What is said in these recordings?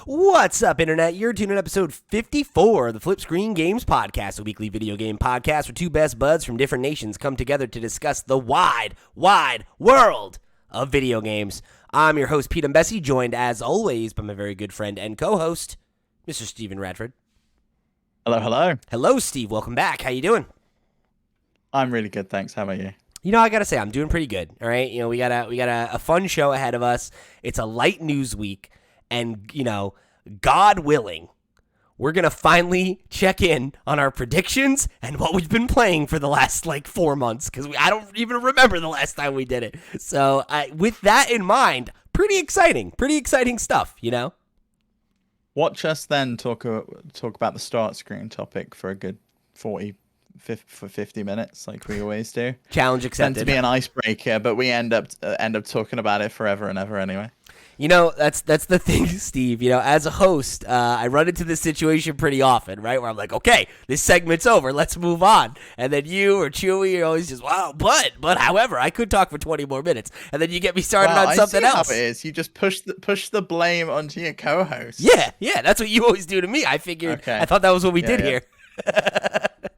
What's up, Internet? You're tuning in episode 54 of the FlipScreen Games Podcast, a weekly video game podcast where two best buds from different nations come together to discuss the wide world of video games. I'm your host, Pete Bessie, joined as always by my very good friend and co-host, Mr. Steven Radford. Hello, hello. Hello, Steve. Welcome back. How you doing? I'm really good, thanks. How about you? You know, I gotta say, I'm doing pretty good. All right, you know, we got a fun show ahead of us. It's a light news week, and you know, God willing, we're gonna finally check in on our predictions and what we've been playing for the last 4 months, because I don't even remember the last time we did it. So, with that in mind, pretty exciting stuff. You know. Watch us then talk about the start screen topic for a good 50 minutes, like we always do. Challenge accepted. Meant to be an icebreaker, but we end up talking about it forever and ever anyway. You know, that's the thing, Steve. You know, as a host, I run into this situation pretty often, right? Where I'm like, okay, this segment's over, let's move on. And then you or Chewy are always just, wow, but however, I could talk for 20 more minutes. And then you get me started on something else. How it is. You just push the blame onto your co-host. Yeah, that's what you always do to me. I figured, okay. I thought that was what we did here.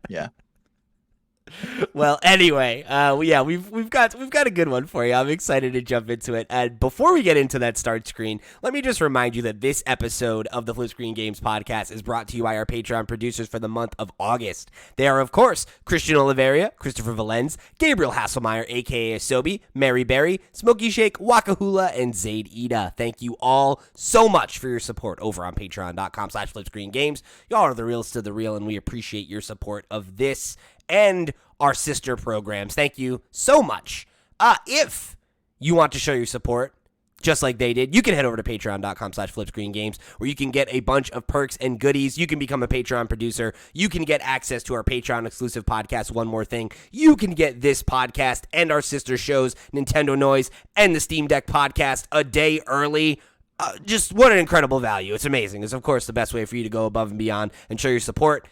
Yeah. Well, anyway, we've got a good one for you. I'm excited to jump into it. And before we get into that start screen, let me just remind you that this episode of the FlipScreen Games Podcast is brought to you by our Patreon producers for the month of August. They are, of course, Christian Oliveria, Christopher Valenz, Gabriel Hasselmeyer, aka Asobi, Mary Berry, Smokey Shake, Wakahula, and Zaid Ida. Thank you all so much for your support over on patreon.com/FlipScreenGames. Y'all are the realest of the real, and we appreciate your support of this and our sister programs. Thank you so much. If you want to show your support, just like they did, you can head over to patreon.com/FlipScreenGames, where you can get a bunch of perks and goodies. You can become a Patreon producer. You can get access to our Patreon exclusive podcast, One More Thing. You can get this podcast and our sister shows, Nintendo Noise and the Steam Deck podcast, a day early. Just what an incredible value. It's amazing. It's, of course, the best way for you to go above and beyond and show your support.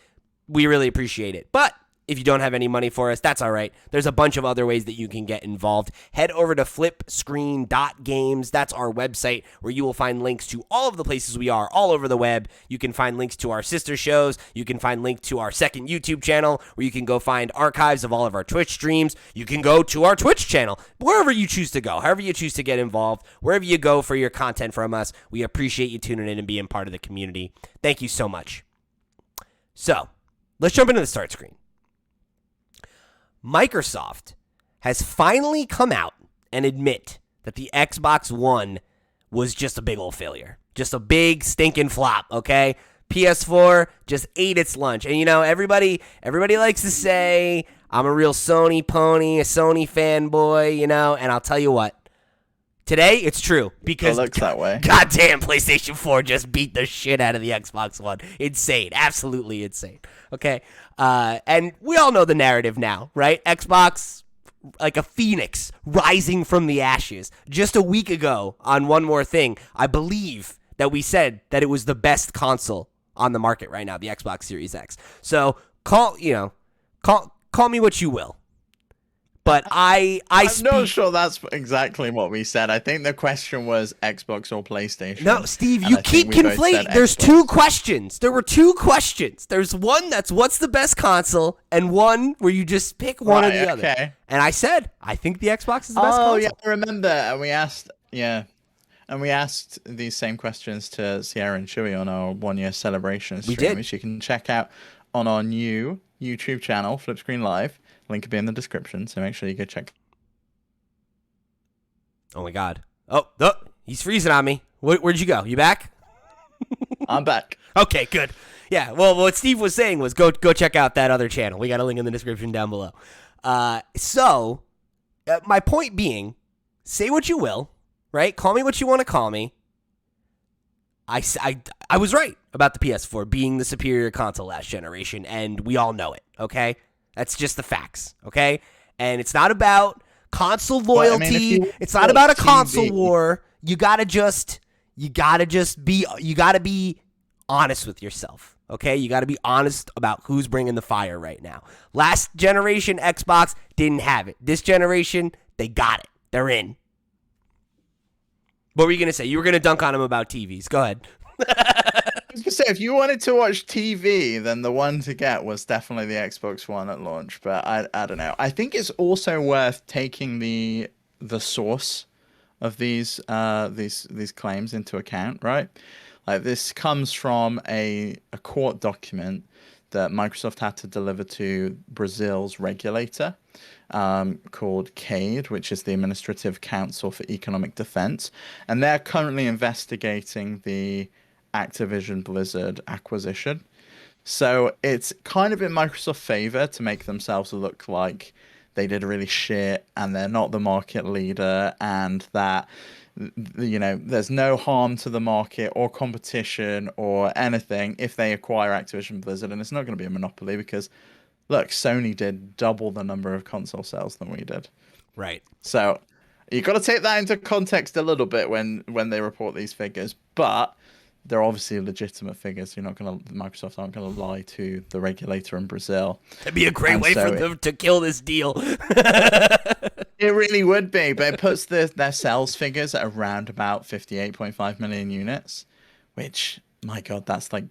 We really appreciate it. But if you don't have any money for us, that's all right. There's a bunch of other ways that you can get involved. Head over to flipscreen.games. That's our website where you will find links to all of the places we are all over the web. You can find links to our sister shows. You can find links to our second YouTube channel where you can go find archives of all of our Twitch streams. You can go to our Twitch channel, wherever you choose to go, however you choose to get involved, wherever you go for your content from us. We appreciate you tuning in and being part of the community. Thank you so much. So, let's jump into the start screen. Microsoft has finally come out and admit that the Xbox One was just a big old failure. Just a big stinking flop, okay? PS4 just ate its lunch. And, you know, everybody likes to say, I'm a real Sony pony, a Sony fanboy, you know, and I'll tell you what. Today, it's true, because it looks that way. Goddamn, PlayStation 4 just beat the shit out of the Xbox One. Insane. Absolutely insane. Okay? And we all know the narrative now, right? Xbox, like a phoenix, rising from the ashes. Just a week ago, on One More Thing, I believe that we said that it was the best console on the market right now, the Xbox Series X. So, call me what you will. But I'm not sure that's exactly what we said. I think the question was Xbox or PlayStation. No, Steve, you keep conflating. There's two questions. There were two questions. There's one that's what's the best console, and one where you just pick one or the other. And I said, I think the Xbox is the best console. Oh, yeah, I remember. And we asked these same questions to Sierra and Chewy on our 1-year celebration stream, we did. Which you can check out on our new YouTube channel, FlipScreen Live. Link will be in the description, so make sure you go check. Oh, my God. Oh, he's freezing on me. Where'd you go? You back? I'm back. Okay, good. Yeah, well, what Steve was saying was go check out that other channel. We got a link in the description down below. So, my point being, say what you will, right? Call me what you want to call me. I was right about the PS4 being the superior console last generation, and we all know it, okay? That's just the facts, okay? And it's not about console loyalty. It's not about a console war. You gotta be honest with yourself, okay? You gotta be honest about who's bringing the fire right now. Last generation Xbox didn't have it. This generation, they got it. They're in. What were you gonna say? You were gonna dunk on him about TVs. Go ahead. I was gonna say, if you wanted to watch TV, then the one to get was definitely the Xbox One at launch. But I don't know. I think it's also worth taking the source of these claims into account, right? Like this comes from a court document that Microsoft had to deliver to Brazil's regulator, called CADE, which is the Administrative Council for Economic Defense, and they're currently investigating the Activision Blizzard acquisition. So it's kind of in Microsoft's favor to make themselves look like they did really shit and they're not the market leader, and that there's no harm to the market or competition or anything if they acquire Activision Blizzard, and it's not going to be a monopoly because look, Sony did double the number of console sales than we did. Right. So you got to take that into context a little bit when they report these figures, but they're obviously legitimate figures. Microsoft aren't gonna lie to the regulator in Brazil. That'd be a great way for them to kill this deal. It really would be, but it puts their sales figures at around about 58.5 million units, which, my God, that's like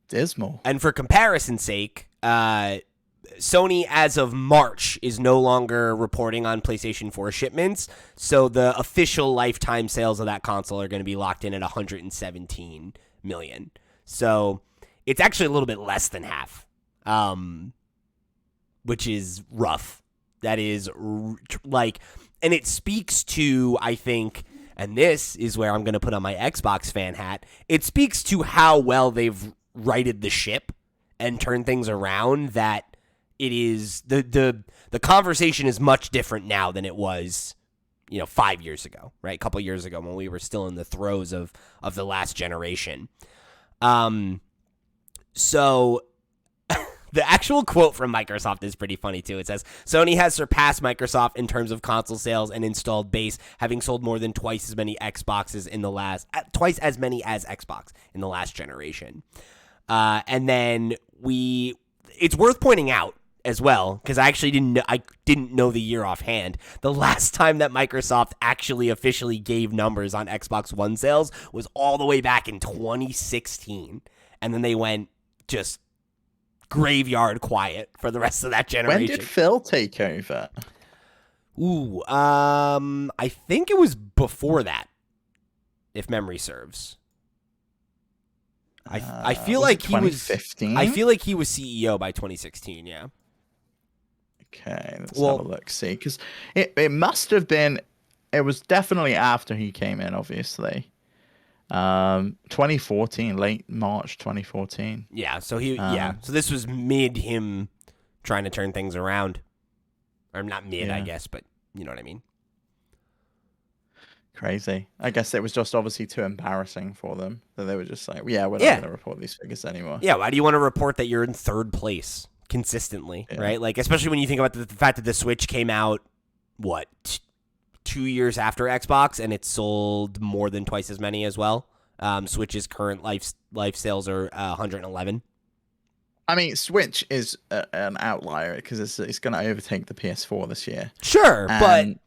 dismal. And for comparison's sake, Sony, as of March, is no longer reporting on PlayStation 4 shipments, so the official lifetime sales of that console are going to be locked in at 117 million. So it's actually a little bit less than half, which is rough. That is, and it speaks to, I think, and this is where I'm going to put on my Xbox fan hat, it speaks to how well they've righted the ship and turned things around, that it is the conversation is much different now than it was, 5 years ago, right? A couple years ago when we were still in the throes of the last generation. So the actual quote from Microsoft is pretty funny too. It says, Sony has surpassed Microsoft in terms of console sales and installed base, having sold more than twice as many as Xbox in the last generation. And then it's worth pointing out as well, because I actually didn't know the year offhand. The last time that Microsoft actually officially gave numbers on Xbox One sales was all the way back in 2016, and then they went just graveyard quiet for the rest of that generation. When did Phil take over? Ooh, I think it was before that, if memory serves. I feel like he was 2015. I feel like he was CEO by 2016. Yeah. Okay, let's have a look. See, because it must have been. It was definitely after he came in, obviously. 2014, late March 2014. Yeah. So So this was mid him trying to turn things around, or not mid, I guess, but you know what I mean. Crazy. I guess it was just obviously too embarrassing for them that they were just like, we're not going to report these figures anymore. Yeah, why do you want to report that you're in third place consistently, right? Like, especially when you think about the fact that the Switch came out, 2 years after Xbox, and it sold more than twice as many as well. Switch's current life sales are 111. I mean, Switch is an outlier because it's going to overtake the PS4 this year. Sure, but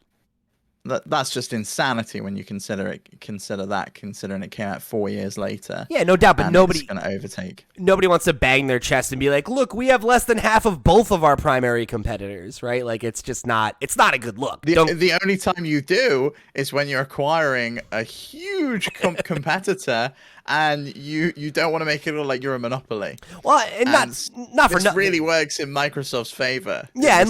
that's just insanity when you considering it came out 4 years later. Yeah, no doubt, but nobody's going to overtake. Nobody wants to bang their chest and be like, "Look, we have less than half of both of our primary competitors," right? Like, it's just not. It's not a good look. The only time you do is when you're acquiring a huge competitor, and you don't want to make it look like you're a monopoly. Well, and not for nothing. Really works in Microsoft's favor. Yeah, and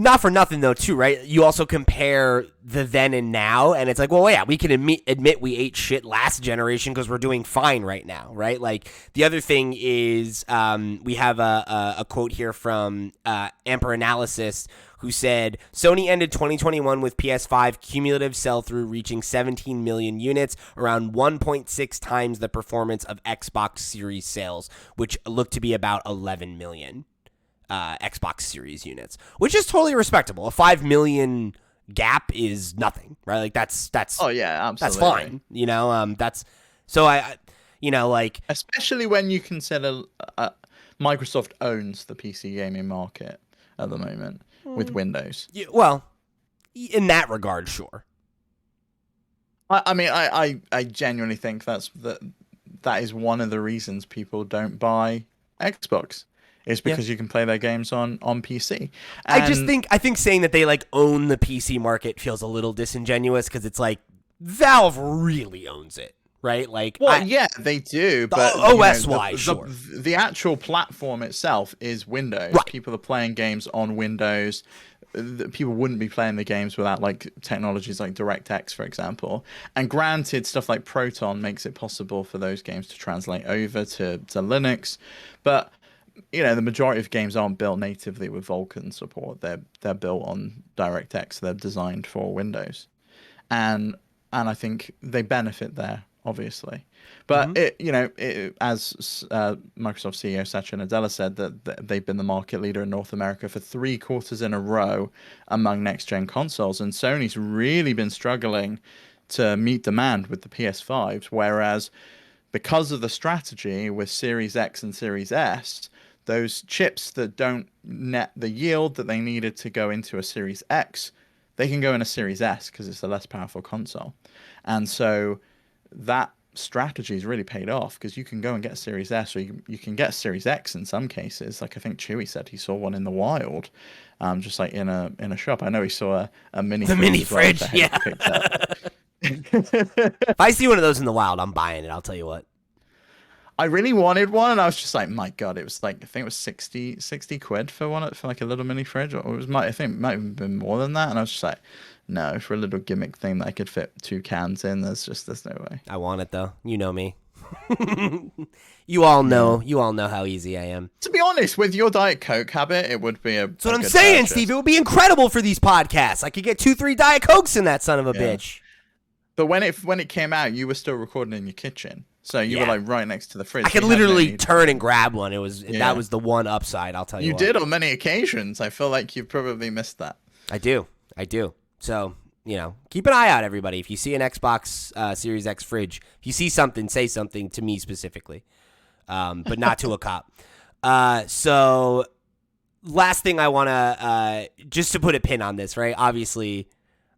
not for nothing though, too, right? You also compare the then and now, and it's like, well, yeah, we can admit we ate shit last generation because we're doing fine right now, right? Like, the other thing is, we have a quote here from Amper Analysis, who said, Sony ended 2021 with PS5 cumulative sell-through reaching 17 million units, around 1.6 times the performance of Xbox Series sales, which looked to be about 11 million Xbox Series units, which is totally respectable. A 5 million gap is nothing, right? Like, that's oh yeah, absolutely. That's fine, that's so like, especially when you consider Microsoft owns the PC gaming market at the moment with Windows. Yeah, well, in that regard, sure. I mean, I genuinely think that is one of the reasons people don't buy Xbox. Is Yeah. because you can play their games on PC. I And think saying that they like own the PC market feels a little disingenuous because it's like Valve really owns it, right? Like, well, yeah, they do, the but OS wise, sure. the actual platform itself is Windows. Right. People are playing games on Windows. People wouldn't be playing the games without like technologies like DirectX, for example. And granted, stuff like Proton makes it possible for those games to translate over to Linux, but the majority of games aren't built natively with Vulkan support. They're built on DirectX. They're designed for Windows, and I think they benefit there, obviously. But as Microsoft CEO Satya Nadella said, that they've been the market leader in North America for 3 quarters in a row among next gen consoles, and Sony's really been struggling to meet demand with the PS5s, whereas because of the strategy with Series X and Series S, those chips that don't net the yield that they needed to go into a Series X, they can go in a Series S because it's a less powerful console. And so that strategy has really paid off because you can go and get a Series S, or you can get a Series X in some cases. Like I think Chewy said he saw one in the wild, just like in a shop. I know he saw a mini The fridge mini as well, fridge, which I yeah. picked up. If I see one of those in the wild, I'm buying it. I'll tell you what. I really wanted one, and I was just like, my God, it was like, I think it was 60 quid for one, for like a little mini fridge, or it was, I think it might have been more than that. And I was just like, no, for a little gimmick thing that I could fit 2 cans in, there's no way. I want it though. You know me. You all know how easy I am. To be honest, with your Diet Coke habit, it would be That's what I'm saying, Steve. It would be incredible for these podcasts. I could get 2-3 Diet Cokes in that son of a bitch. But when it came out, you were still recording in your kitchen. So you were like right next to the fridge. I could literally turn and grab one. That was the one upside, I'll tell you. You did on many occasions. I feel like you've probably missed that. I do. So, keep an eye out, everybody. If you see an Xbox Series X fridge, if you see something, say something to me specifically, but not to a cop. So last thing I want to, just to put a pin on this, right? Obviously,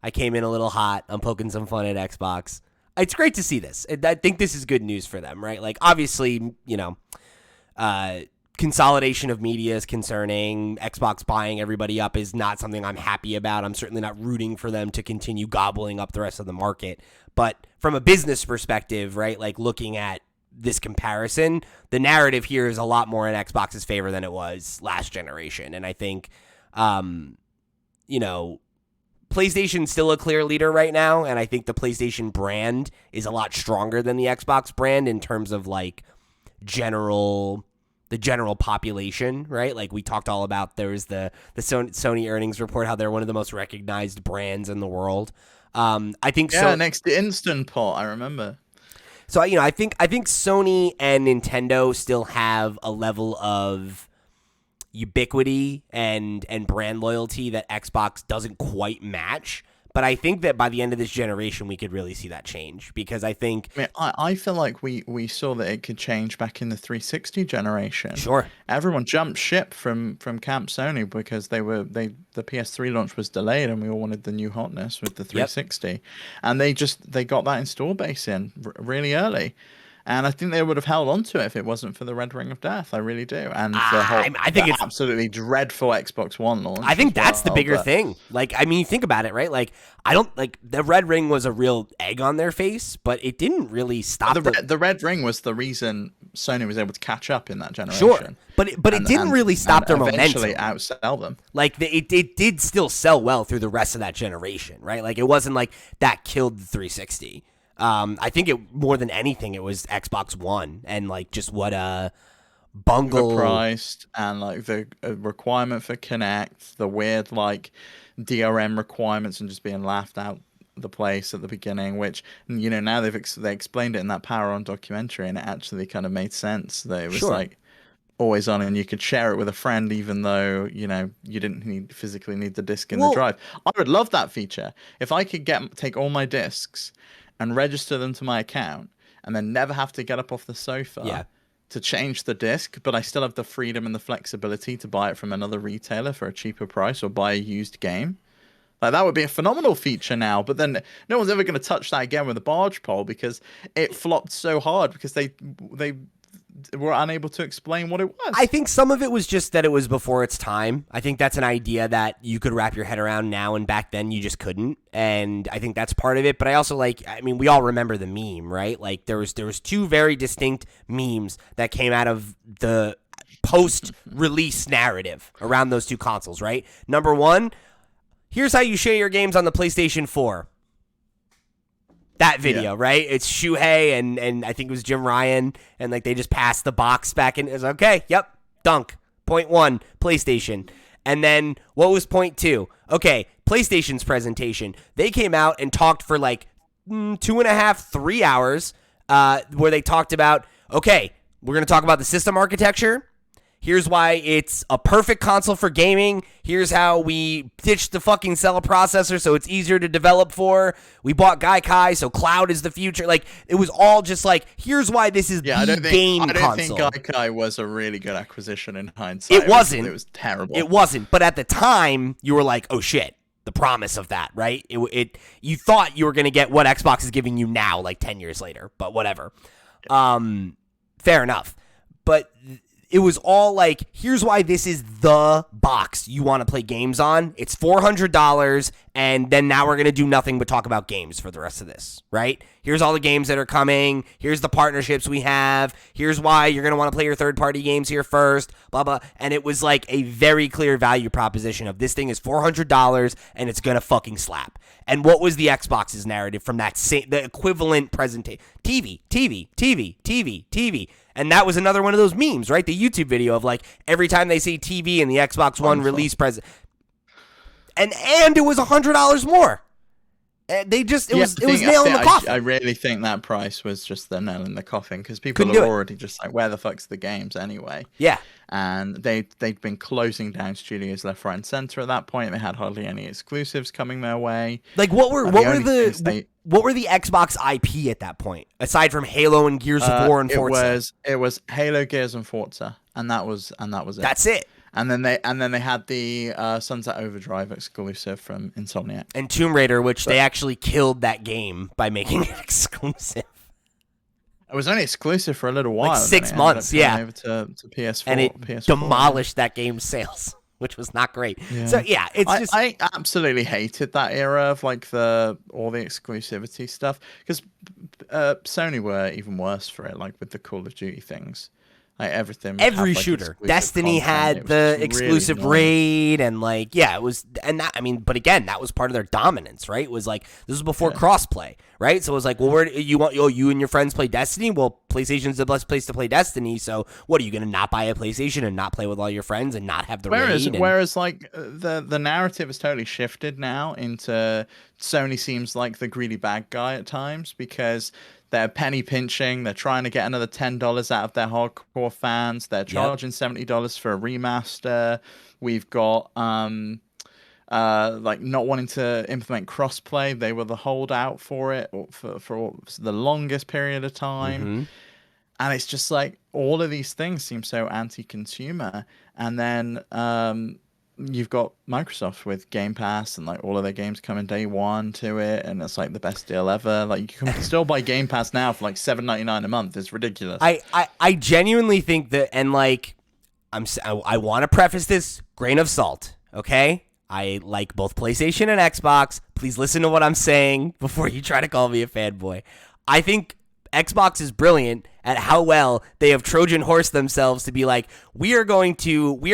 I came in a little hot. I'm poking some fun at Xbox. It's great to see this. I think this is good news for them, right? Like, obviously, consolidation of media is concerning. Xbox buying everybody up is not something I'm happy about. I'm certainly not rooting for them to continue gobbling up the rest of the market. But from a business perspective, right, like looking at this comparison, the narrative here is a lot more in Xbox's favor than it was last generation. And I think, PlayStation's still a clear leader right now, and I think the PlayStation brand is a lot stronger than the Xbox brand in terms of like the general population, right? Like we talked all about, there was the Sony earnings report, how they're one of the most recognized brands in the world. I think next to Instant Pot, I remember. So I think Sony and Nintendo still have a level of ubiquity and brand loyalty that Xbox doesn't quite match. But I think that by the end of this generation, we could really see that change, because I think... I feel like we saw that it could change back in the 360 generation. Sure. Everyone jumped ship from Camp Sony because the PS3 launch was delayed, and we all wanted the new hotness with the 360. Yep. And they got that install base in really early. And I think they would have held on to it if it wasn't for the Red Ring of Death. I really do. And I think it's absolutely dreadful Xbox One launch. I think that's the bigger thing. Like, I mean, think about it, right? Like, I don't like the Red Ring was a real egg on their face, but it didn't really stop. The Red Ring was the reason Sony was able to catch up in that generation. Sure, but it didn't really stop their momentum. Eventually outsell them. Like it did still sell well through the rest of that generation, right? Like it wasn't like that killed the 360. I think it more than anything, it was Xbox One and like just what bungle overpriced, and like the requirement for Kinect, the weird like DRM requirements, and just being laughed out the place at the beginning. Which now they explained it in that Power On documentary, and it actually kind of made sense. That it was like always on, and you could share it with a friend, even though you didn't physically need the disc in the drive. I would love that feature if I could take all my discs and register them to my account, and then never have to get up off the sofa to change the disc, but I still have the freedom and the flexibility to buy it from another retailer for a cheaper price or buy a used game. Like that would be a phenomenal feature now, but then no one's ever going to touch that again with a barge pole because it flopped so hard because they were unable to explain what it was. I think some of it was just that it was before its time. I think that's an idea that you could wrap your head around now, and back then you just couldn't. And I think that's part of it. But I also we all remember the meme, right? Like there was two very distinct memes that came out of the post-release narrative around those two consoles, right? Number one, here's how you share your games on the PlayStation 4. That video, right? It's Shuhei and I think it was Jim Ryan, and like they just passed the box back in. It's okay, yep, dunk. Point one, PlayStation. And then what was point two? Okay, PlayStation's presentation. They came out and talked for like 2.5, 3 hours, where they talked about, okay, we're going to talk about the system architecture. Here's why it's a perfect console for gaming. Here's how we ditched the fucking cell processor so it's easier to develop for. We bought Gaikai, so cloud is the future. Like, it was all just like, here's why this is the game console. I don't think Gaikai was a really good acquisition in hindsight. It wasn't. It was terrible. It wasn't. But at the time, you were like, oh shit, the promise of that, right? You thought you were going to get what Xbox is giving you now, like 10 years later, but whatever. Fair enough. But it was all like, here's why this is the box you want to play games on. It's $400, and then now we're going to do nothing but talk about games for the rest of this, right? Here's all the games that are coming. Here's the partnerships we have. Here's why you're going to want to play your third-party games here first, blah, blah. And it was like a very clear value proposition of this thing is $400, and it's going to fucking slap. And what was the Xbox's narrative from that the equivalent presentation? TV. And that was another one of those memes, right? The YouTube video of like every time they say TV in the Xbox One release present. And it was $100 more. They just, it was nail in the coffin. I really think that price was just the nail in the coffin because people are already just like, where the fuck's the games anyway? Yeah. And they'd been closing down studios left, right, and center at that point. They had hardly any exclusives coming their way. Like what were the Xbox IP at that point aside from Halo and Gears of War and Forza? It was Halo, Gears, and Forza, and that was it. That's it. And then they had the Sunset Overdrive exclusive from Insomniac and Tomb Raider, which they actually killed that game by making it exclusive. It was only exclusive for a little while, like 6 months, yeah. Over to PS4, and it demolished that game's sales, which was not great. Yeah. So yeah, I absolutely hated that era of like all the exclusivity stuff because Sony were even worse for it, like with the Call of Duty things. Like every shooter. Destiny had the exclusive raid, and like, yeah, it was, and that, I mean, but again, that was part of their dominance, right? It was like, this was before crossplay, right? So it was like, well, where you and your friends play Destiny? Well, PlayStation's the best place to play Destiny. So what are you going to not buy a PlayStation and not play with all your friends and not have the raid? Whereas like the narrative has totally shifted now into Sony seems like the greedy bad guy at times because they're penny pinching. They're trying to get another $10 out of their hardcore fans. They're charging $70 for a remaster. We've got like not wanting to implement crossplay. They were the holdout for it for the longest period of time. Mm-hmm. And it's just like all of these things seem so anti-consumer. And then you've got Microsoft with Game Pass and like all of their games coming day one to it, and it's like the best deal ever. Like you can still buy Game Pass now for like $7.99 a month. It's ridiculous. I genuinely think that, and like I want to preface this grain of salt, okay? I like both PlayStation and Xbox. Please listen to what I'm saying before you try to call me a fanboy. I think Xbox is brilliant at how well they have Trojan horse themselves to be like, we are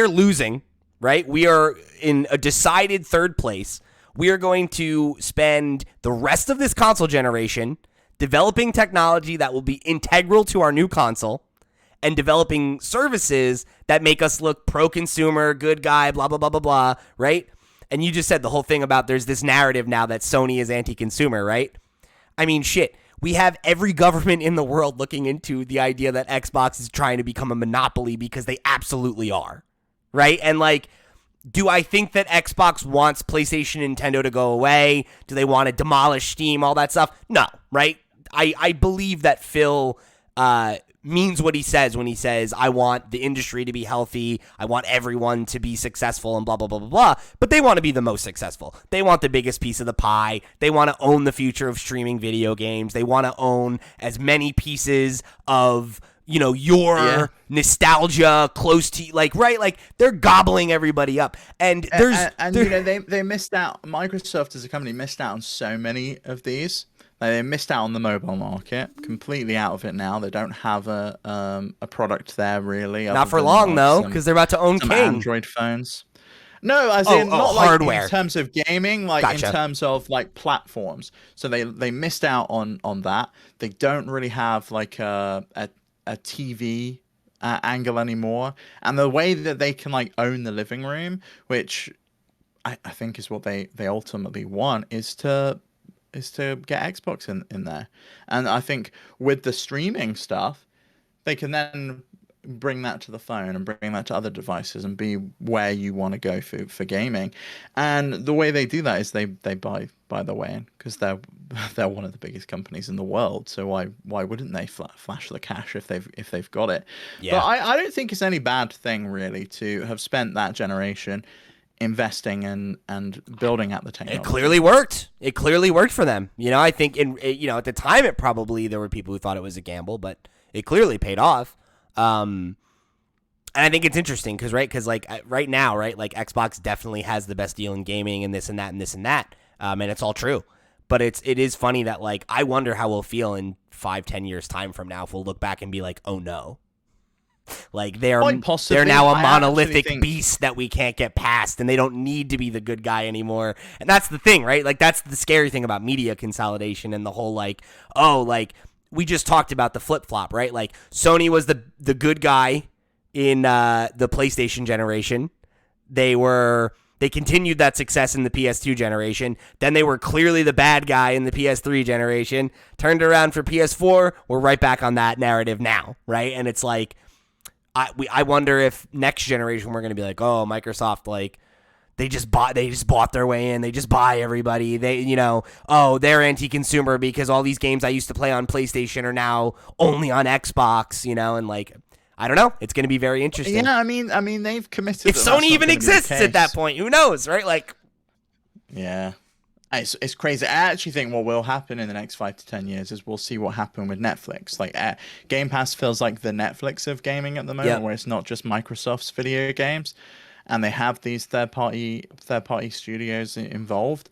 losing. Right? We are in a decided third place. We are going to spend the rest of this console generation developing technology that will be integral to our new console and developing services that make us look pro-consumer, good guy, blah, blah, blah, blah, blah, right? And you just said the whole thing about there's this narrative now that Sony is anti-consumer, right? I mean, shit. We have every government in the world looking into the idea that Xbox is trying to become a monopoly because they absolutely are. Right? And like, do I think that Xbox wants PlayStation and Nintendo to go away? Do they want to demolish Steam, all that stuff? No, right? I believe that Phil means what he says when he says, I want the industry to be healthy, I want everyone to be successful and blah, blah, blah, blah, blah. But they want to be the most successful. They want the biggest piece of the pie. They want to own the future of streaming video games. They want to own as many pieces of, you know, your nostalgia close to, like, right? Like, they're gobbling everybody up. And there's... And you know, they missed out. Microsoft as a company missed out on so many of these. They missed out on the mobile market, completely out of it now. They don't have a product there really. Not for long though, because they're about to own some King. Android phones. No, as in not like hardware. In terms of gaming, like Gotcha. in terms of like platforms. So they missed out on that. They don't really have like a TV angle anymore, and the way that they can like own the living room, which I think is what they ultimately want, is to get Xbox in there. And I think with the streaming stuff, they can then bring that to the phone and bring that to other devices and be where you want to go for gaming. And the way they do that is they buy the way in, because they're one of the biggest companies in the world. So why wouldn't they flash the cash if they've got it? Yeah. But I don't think it's any bad thing really to have spent that generation investing and building out the technology. It clearly worked. It clearly worked for them. You know, I think at the time there were people who thought it was a gamble, but it clearly paid off. And I think it's interesting because like right now, right, like Xbox definitely has the best deal in gaming and this and that and this and that. And it's all true. But it is funny that, like, I wonder how we'll feel in 5-10 years time from now if we'll look back and be like, oh no. Like they're now a monolithic beast that we can't get past, and they don't need to be the good guy anymore. And that's the thing, right? Like that's the scary thing about media consolidation and the whole like, oh, like we just talked about the flip-flop, right? Like Sony was the good guy in the PlayStation generation. They continued that success in the PS2 generation. Then they were clearly the bad guy in the PS3 generation. Turned around for PS4. We're right back on that narrative now, right? And it's like, I wonder if next generation we're going to be like, oh, Microsoft, like they just bought their way in. They just buy everybody. They, you know, oh, they're anti-consumer because all these games I used to play on PlayStation are now only on Xbox, you know, and like, I don't know. It's going to be very interesting. Yeah, I mean, they've committed. If Sony even exists at that point, who knows, right? Like, yeah. It's crazy. I actually think what will happen in the next 5 to 10 years is we'll see what happened with Netflix. Like Game Pass feels like the Netflix of gaming at the moment, where it's not just Microsoft's video games, and they have these third party studios involved.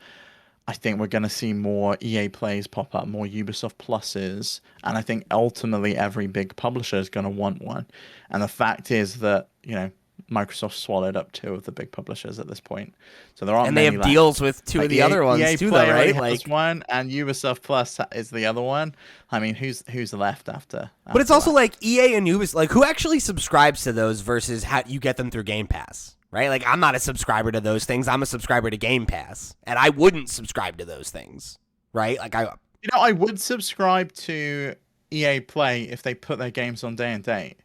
I think we're going to see more EA Plays pop up, more Ubisoft Pluses, and I think ultimately every big publisher is going to want one. And the fact is that, you know, Microsoft swallowed up 2 of the big publishers at this point, so there aren't. And they have deals with 2 of the other ones EA too, Play though, right? Like one, and Ubisoft Plus is the other one. I mean, who's left after? But it's also like EA and Ubisoft. Like, who actually subscribes to those versus how you get them through Game Pass, right? Like, I'm not a subscriber to those things. I'm a subscriber to Game Pass, and I wouldn't subscribe to those things, right? Like, I would subscribe to EA Play if they put their games on day and date.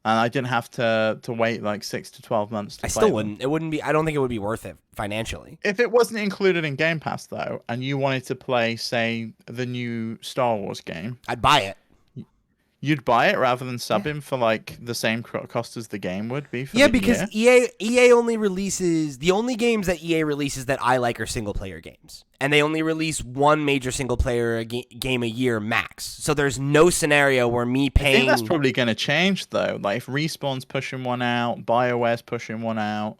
And I didn't have to wait like 6 to 12 months to play still wouldn't. Them. It wouldn't be. I don't think it would be worth it financially. If it wasn't included in Game Pass, though, and you wanted to play, say, the new Star Wars game, I'd buy it. You'd buy it rather than subbing for like the same cost as the game would be. For because EA only releases the only games that EA releases that I like are single player games, and they only release one major single player game a year max. So there's no scenario where me paying. I think that's probably going to change though. Like if Respawn's pushing one out, BioWare's pushing one out.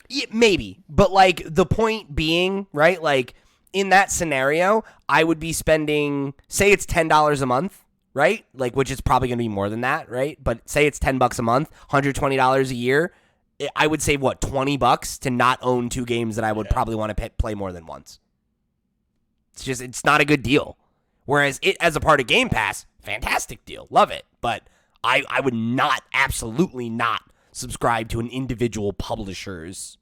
Yeah, maybe, but like the point being, right? Like in that scenario, I would be spending, say it's $10 a month. Right? Like, which is probably going to be more than that, right? But say it's $10 a month, $120 a year. I would save, what, $20 to not own 2 games that I would probably want to play more than once. It's not a good deal. Whereas it, as a part of Game Pass, fantastic deal. Love it. But I would absolutely not subscribe to an individual publisher's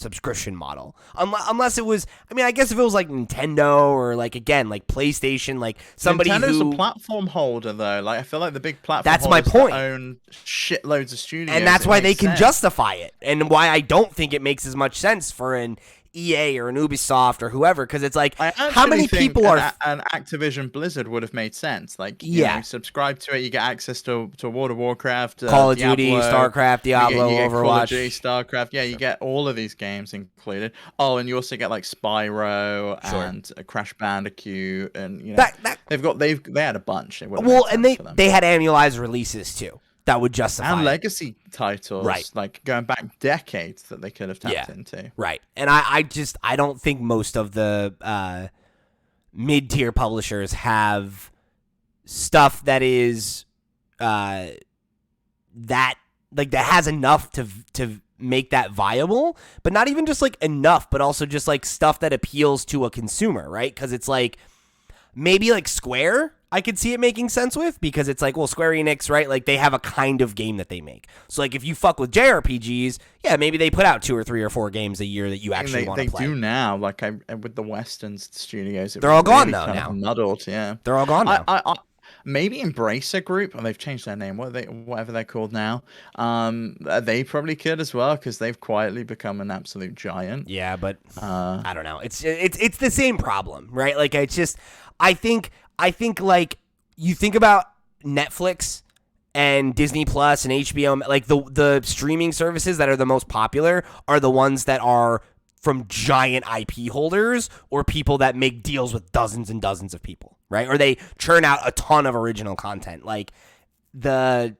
subscription model unless it was, I mean, I guess if it was like Nintendo or like, again, like PlayStation, like somebody Nintendo's a platform holder though. Like I feel like the big platform that's my point, own shitloads of studios, and that's why they can justify it, and why I don't think it makes as much sense for an EA or an Ubisoft or whoever, because it's like, I how actually many think people are? an Activision Blizzard would have made sense. Like, Yeah, subscribe to it, you get access to World of Warcraft, Call of Duty, Diablo, StarCraft, you Diablo, get Call of Duty, Overwatch. StarCraft. Yeah, you Sure, get all of these games included. Oh, and you also get like Spyro sure. and Crash Bandicoot, and That they had a bunch. It would have made well, and sense for them. they had annualized releases too. That would And justify it. legacy Right. titles, like going back decades that they could have Yeah. tapped into. Right. And I don't think most of the mid tier publishers have stuff that is that that has enough to make that viable, but not even just like enough, but also just like stuff that appeals to a consumer, right? Because it's like maybe like Square, I could see it making sense with, because it's like, well, Square Enix, right? Like they have a kind of game that they make. So like if you fuck with JRPGs, yeah, maybe they put out 2 or 3 or 4 games a year that you actually want to play. They do now, like with the Western studios. They're all gone really though kind of now. muddled, yeah. They're all gone now. Maybe Embracer Group, and they've changed their name. Whatever they're called now. They probably could as well because they've quietly become an absolute giant. Yeah, but I don't know. It's the same problem, right? Like it's just I think like you think about Netflix and Disney Plus and HBO, like the streaming services that are the most popular are the ones that are from giant IP holders or people that make deals with dozens and dozens of people, right? Or they churn out a ton of original content, like the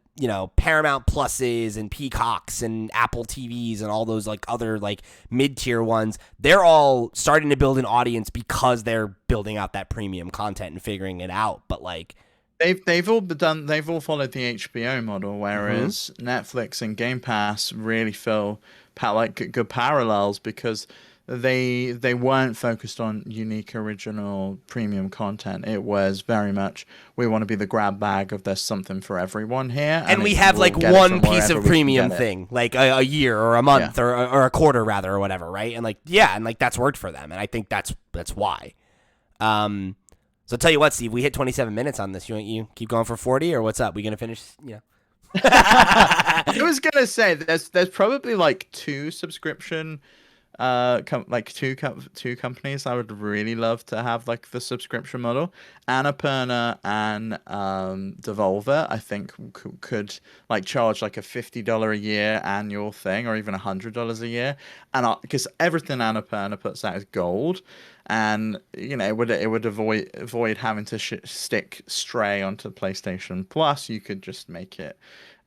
Paramount Pluses and Peacocks and Apple TVs and all those like other like mid-tier ones. They're all starting to build an audience because they're building out that premium content and figuring it out. But like they've all followed the HBO model, whereas Netflix and Game Pass really feel like good parallels because they weren't focused on unique original premium content. It was very much we want to be the grab bag of there's something for everyone here, and we have like one piece of premium thing, like a year or a month or a quarter rather or whatever, right? And like and like that's worked for them, and I think that's why. So I'll tell you what, Steve, we hit 27 minutes on this. You keep going for 40 or what's up? We gonna finish? I was gonna say there's probably like 2 subscription two companies I would really love to have like the subscription model. Annapurna and Devolver I think could like charge like a $50 a year annual thing or even $100 a year, and because everything Annapurna puts out is gold, and it would avoid having to stick Stray onto PlayStation Plus. You could just make it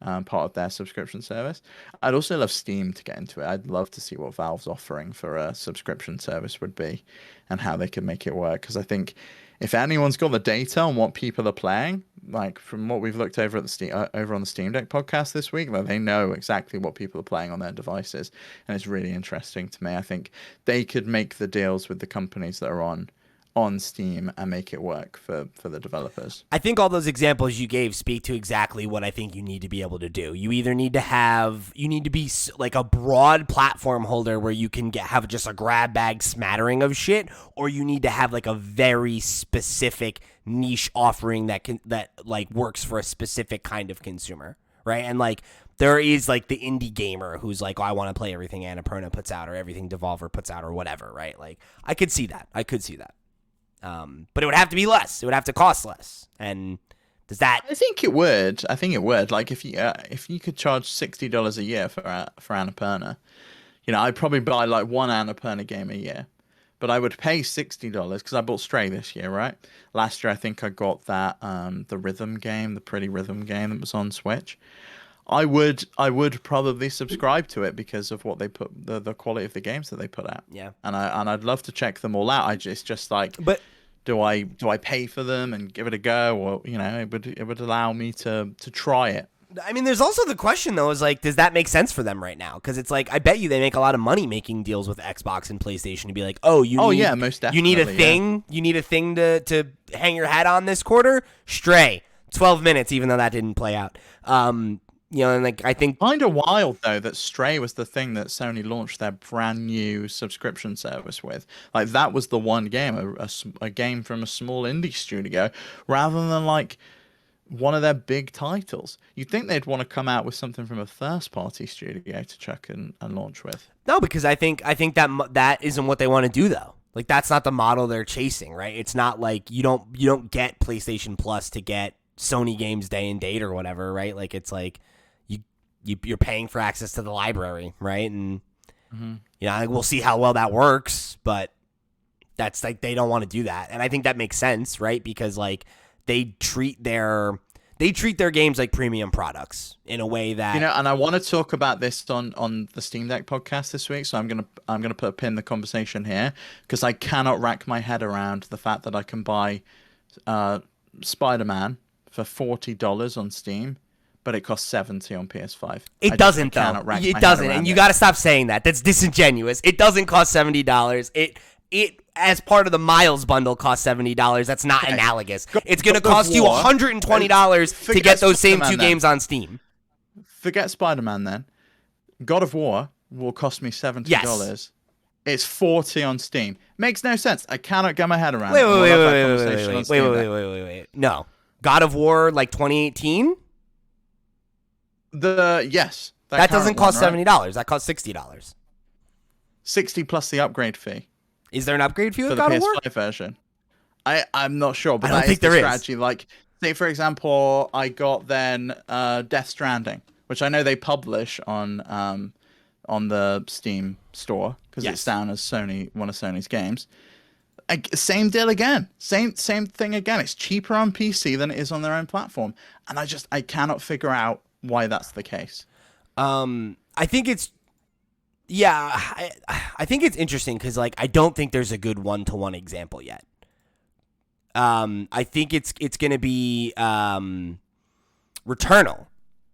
part of their subscription service. I'd also love Steam to get into it. I'd love to see what Valve's offering for a subscription service would be and how they could make it work. Because I think if anyone's got the data on what people are playing, like from what we've looked over at over on the Steam Deck podcast this week, that they know exactly what people are playing on their devices, and it's really interesting to me. I think they could make the deals with the companies that are on Steam and make it work for the developers. I think all those examples you gave speak to exactly what I think you need to be able to do. You either need to be like a broad platform holder where you can have just a grab bag smattering of shit, or you need to have like a very specific niche offering that like works for a specific kind of consumer, right? And like there is like the indie gamer who's like, oh, I want to play everything Annapurna puts out or everything Devolver puts out or whatever, right? Like I could see that. But it would have to be less. It would have to cost less. And does that? I think it would. Like if you could charge $60 a year for Annapurna, I'd probably buy like one Annapurna game a year, but I would pay $60 because I bought Stray this year, right? Last year I think I got that the rhythm game, the Pretty Rhythm game that was on Switch. I would probably subscribe to it because of what they put the quality of the games that they put out. Yeah. And I'd love to check them all out. It's just like, but do I pay for them and give it a go, or it would allow me to try it. I mean, there's also the question though, is like, does that make sense for them right now? Because it's like, I bet you they make a lot of money making deals with Xbox and PlayStation to be like, oh, yeah, most definitely. You need a thing. Yeah. You need a thing to hang your hat on this quarter. Stray, 12 minutes, even though that didn't play out. And like I think kind of wild though that Stray was the thing that Sony launched their brand new subscription service with. Like that was the one game, a game from a small indie studio, rather than like one of their big titles. You'd think they'd want to come out with something from a first-party studio to chuck and launch with. No, because I think that isn't what they want to do though. Like that's not the model they're chasing, right? It's not like you don't get PlayStation Plus to get Sony games day and date or whatever, right? Like it's like you're paying for access to the library, right? And we'll see how well that works, but that's like they don't want to do that, and I think that makes sense, right? Because like they treat their games like premium products in a way that and I want to talk about this on the Steam Deck podcast this week. So I'm gonna put a pin in the conversation here because I cannot rack my head around the fact that I can buy Spider-Man for $40 on Steam, but it costs $70 on PS5. It doesn't, though. It doesn't, and you got to stop saying that. That's disingenuous. It doesn't cost $70. It as part of the Miles bundle costs $70. That's not analogous. It's going to cost you $120 to get those same two games on Steam. Forget Spider-Man then. God of War will cost me $70. Yes. It's $40 on Steam. Makes no sense. I cannot get my head around it. Wait. No. God of War like 2018? Yes. That doesn't cost $70. That costs $60. 60 plus the upgrade fee. Is there an upgrade fee for with the God PS5 of War? version? I'm not sure, but I don't think there strategy. Like, say for example, I got then Death Stranding, which I know they publish on the Steam store because it's down as one of Sony's games. Same deal again. Same thing again. It's cheaper on PC than it is on their own platform, and I cannot figure out why that's the case. I think it's. Yeah, I think it's interesting because like I don't think there's a good one-to-one example yet. I think it's going to be Returnal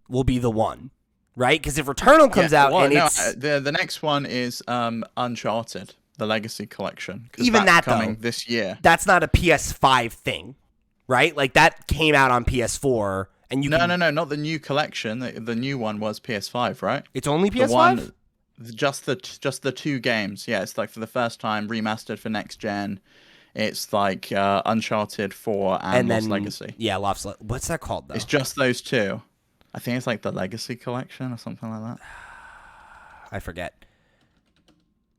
will be the one, right? Because if Returnal comes out it's the next one is Uncharted, the Legacy Collection. Even that coming though, this year. That's not a PS5 thing, right? Like that came out on PS4, and you no, not the new collection. The new one was PS5, right? It's only PS5. Just the two games. Yeah, it's like for the first time remastered for next gen. It's like Uncharted 4 and Lost Legacy. Yeah, what's that called though? It's just those two. I think it's like the Legacy Collection or something like that. I forget.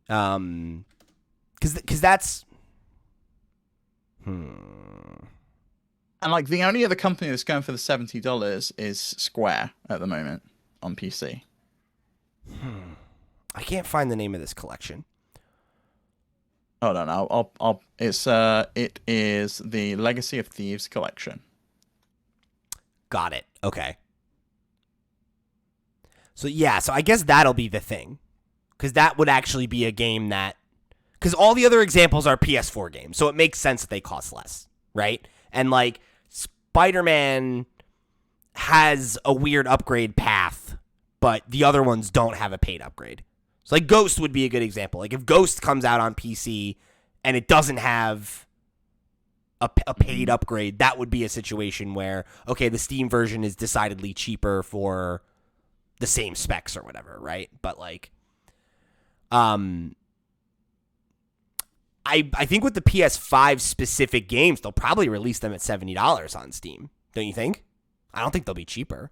Because that's. And like the only other company that's going for the $70 is Square at the moment on PC. I can't find the name of this collection. Hold on, I'll it is the Legacy of Thieves collection. Got it. Okay. So I guess that'll be the thing, because that would actually be a game because all the other examples are PS4 games, so it makes sense that they cost less, right? And like Spider-Man has a weird upgrade path, but the other ones don't have a paid upgrade. So like Ghost would be a good example. Like if Ghost comes out on PC and it doesn't have a paid upgrade, that would be a situation where, okay, the Steam version is decidedly cheaper for the same specs or whatever, right? But like, I think with the PS5 specific games, they'll probably release them at $70 on Steam. Don't you think? I don't think they'll be cheaper.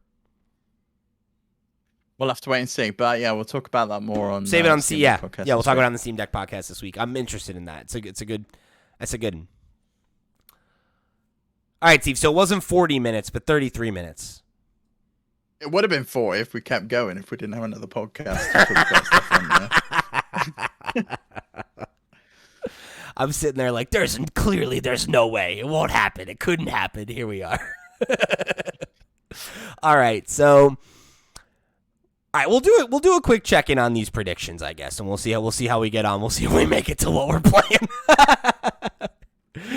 We'll have to wait and see, but yeah, we'll talk about that more on. Save it on Steam. Yeah, we'll talk about it on the Steam Deck podcast this week. I'm interested in that. That's a good. All right, Steve. So it wasn't 40 minutes, but 33 minutes. It would have been 40 if we kept going. If we didn't have another podcast to talk about stuff on there. I'm sitting there like, there's no way it won't happen. It couldn't happen. Here we are. All right, so. All right, we'll do a quick check-in on these predictions, I guess, and we'll see how we get on. We'll see if we make it to what we're playing.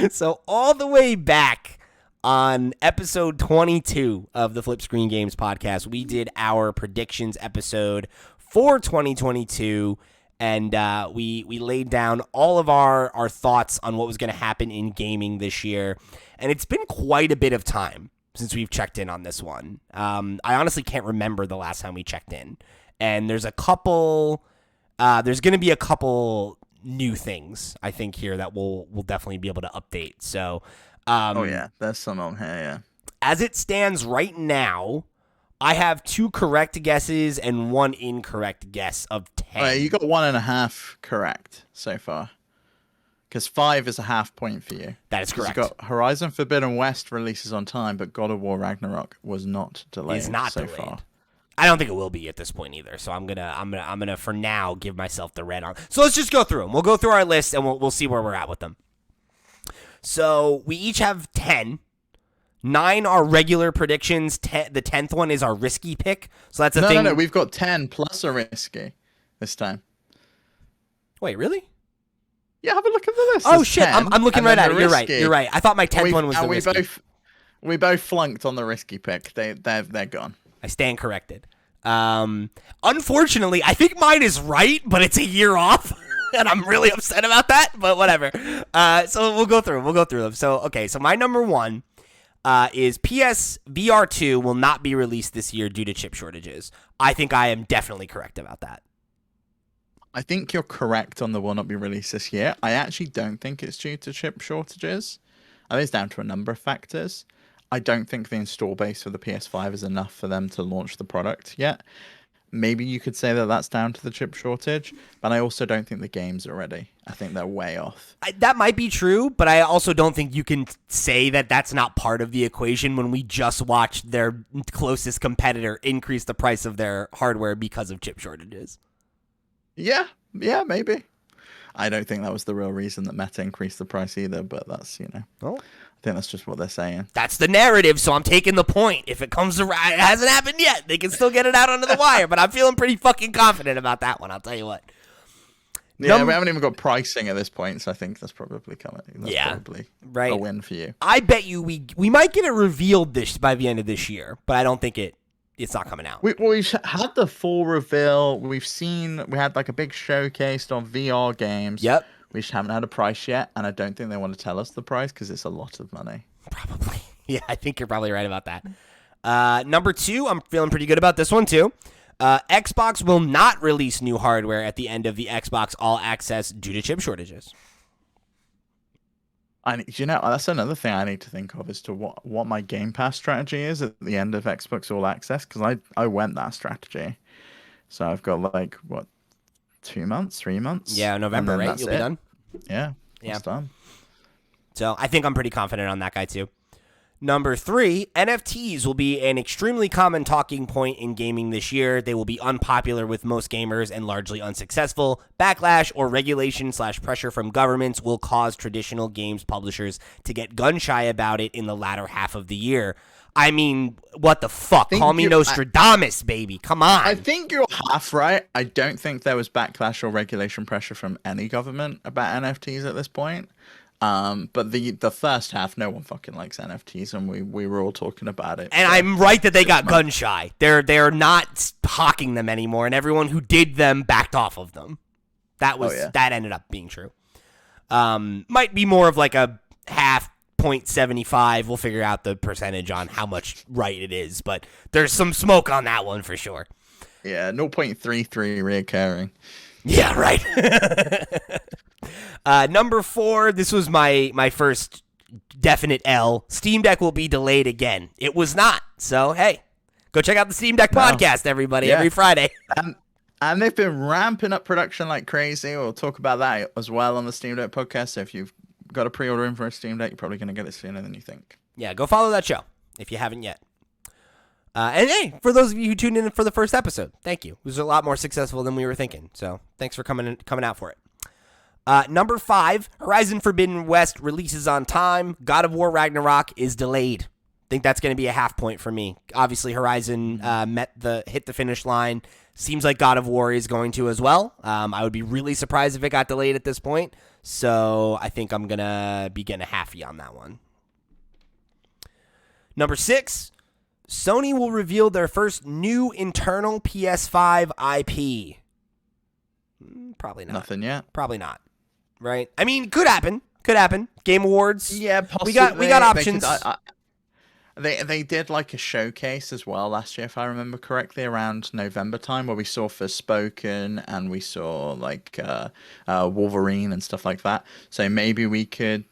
So all the way back on episode 22 of the FlipScreen Games podcast, we did our predictions episode for 2022, and we laid down all of our thoughts on what was going to happen in gaming this year, and it's been quite a bit of time since we've checked in on this one. I honestly can't remember the last time we checked in. And there's going to be a couple new things, I think, here that we'll definitely be able to update. So, oh yeah, there's some on here, yeah. As it stands right now, I have 2 correct guesses and 1 incorrect guess of 10. You got 1.5 correct so far. Because 5 is a half point for you. That is correct. You got Horizon Forbidden West releases on time, but God of War Ragnarok was not delayed. Is not so delayed. far. I don't think it will be at this point either. So I'm gonna for now give myself the red on. So let's just go through them. We'll go through our list and we'll see where we're at with them. So we each have 10. 9 are regular predictions. The 10th one is our risky pick. So that's a thing. No. We've got 10 plus a risky this time. Wait, really? Yeah, have a look at the list. Oh, shit. I'm looking right at it. You're right. I thought my 10th one was the risky. We both flunked on the risky pick. They're gone. I stand corrected. Unfortunately, I think mine is right, but it's a year off. And I'm really upset about that, but whatever. So we'll go through them. So, okay. So my number 1 is PSVR 2 will not be released this year due to chip shortages. I think I am definitely correct about that. I think you're correct on the will not be released this year. I actually don't think it's due to chip shortages. I think it's down to a number of factors. I don't think the install base for the PS5 is enough for them to launch the product yet. Maybe you could say that that's down to the chip shortage, but I also don't think the games are ready. I think they're way off. That might be true, but I also don't think you can say that that's not part of the equation when we just watched their closest competitor increase the price of their hardware because of chip shortages. Yeah, maybe. I don't think that was the real reason that Meta increased the price either, but that's, Oh. I think that's just what they're saying. That's the narrative, so I'm taking the point. If it comes around, it hasn't happened yet. They can still get it out under the wire, but I'm feeling pretty fucking confident about that one, I'll tell you what. Yeah, we haven't even got pricing at this point, so I think that's probably coming. That's probably right. a win for you. I bet you we might get it revealed by the end of this year, but I don't think it's not coming out. We've had the full reveal. We had like a big showcase on VR games. Yep. We just haven't had a price yet, and I don't think they want to tell us the price because it's a lot of money. Probably. Yeah, I think you're probably right about that. Number 2, I'm feeling pretty good about this one too. Xbox will not release new hardware at the end of the Xbox All Access due to chip shortages. That's another thing I need to think of as to what my Game Pass strategy is at the end of Xbox All Access, because I went that strategy. So I've got 2 months, 3 months. Yeah, November, right? You'll be done. Yeah, it's done. So I think I'm pretty confident on that guy too. Number 3, NFTs will be an extremely common talking point in gaming this year. They will be unpopular with most gamers and largely unsuccessful. Backlash or regulation/pressure from governments will cause traditional games publishers to get gun-shy about it in the latter half of the year. I mean, what the fuck? Call me Nostradamus, baby. Come on. I think you're half right. I don't think there was backlash or regulation pressure from any government about NFTs at this point. But the first half, no one fucking likes NFTs, and we were all talking about it. And I'm right that they got gun shy. They're not hawking them anymore, and everyone who did them backed off of them. That ended up being true. Might be more of like a half 0.75. We'll figure out the percentage on how much right it is, but there's some smoke on that one for sure. Yeah, 0.33 reoccurring. Yeah, right. Number 4, this was my first definite L. Steam Deck will be delayed again. It was not. So, hey, go check out the Steam Deck podcast, everybody, every Friday. And they've been ramping up production like crazy. We'll talk about that as well on the Steam Deck podcast. So if you've got a pre-order in for a Steam Deck, you're probably going to get it sooner than you think. Yeah, go follow that show if you haven't yet. And hey, for those of you who tuned in for the first episode, thank you. It was a lot more successful than we were thinking. So thanks for coming out for it. Number 5, Horizon Forbidden West releases on time. God of War Ragnarok is delayed. I think that's going to be a half point for me. Obviously, Horizon hit the finish line. Seems like God of War is going to as well. I would be really surprised if it got delayed at this point. So I think I'm going to be getting a halfie on that one. Number 6, Sony will reveal their first new internal PS5 IP. Probably not. Nothing yet. Probably not. Right? I mean, could happen. Game Awards. Yeah, possibly. We got options. They did like a showcase as well last year, if I remember correctly, around November time, where we saw Forspoken and we saw Wolverine and stuff like that. So maybe we could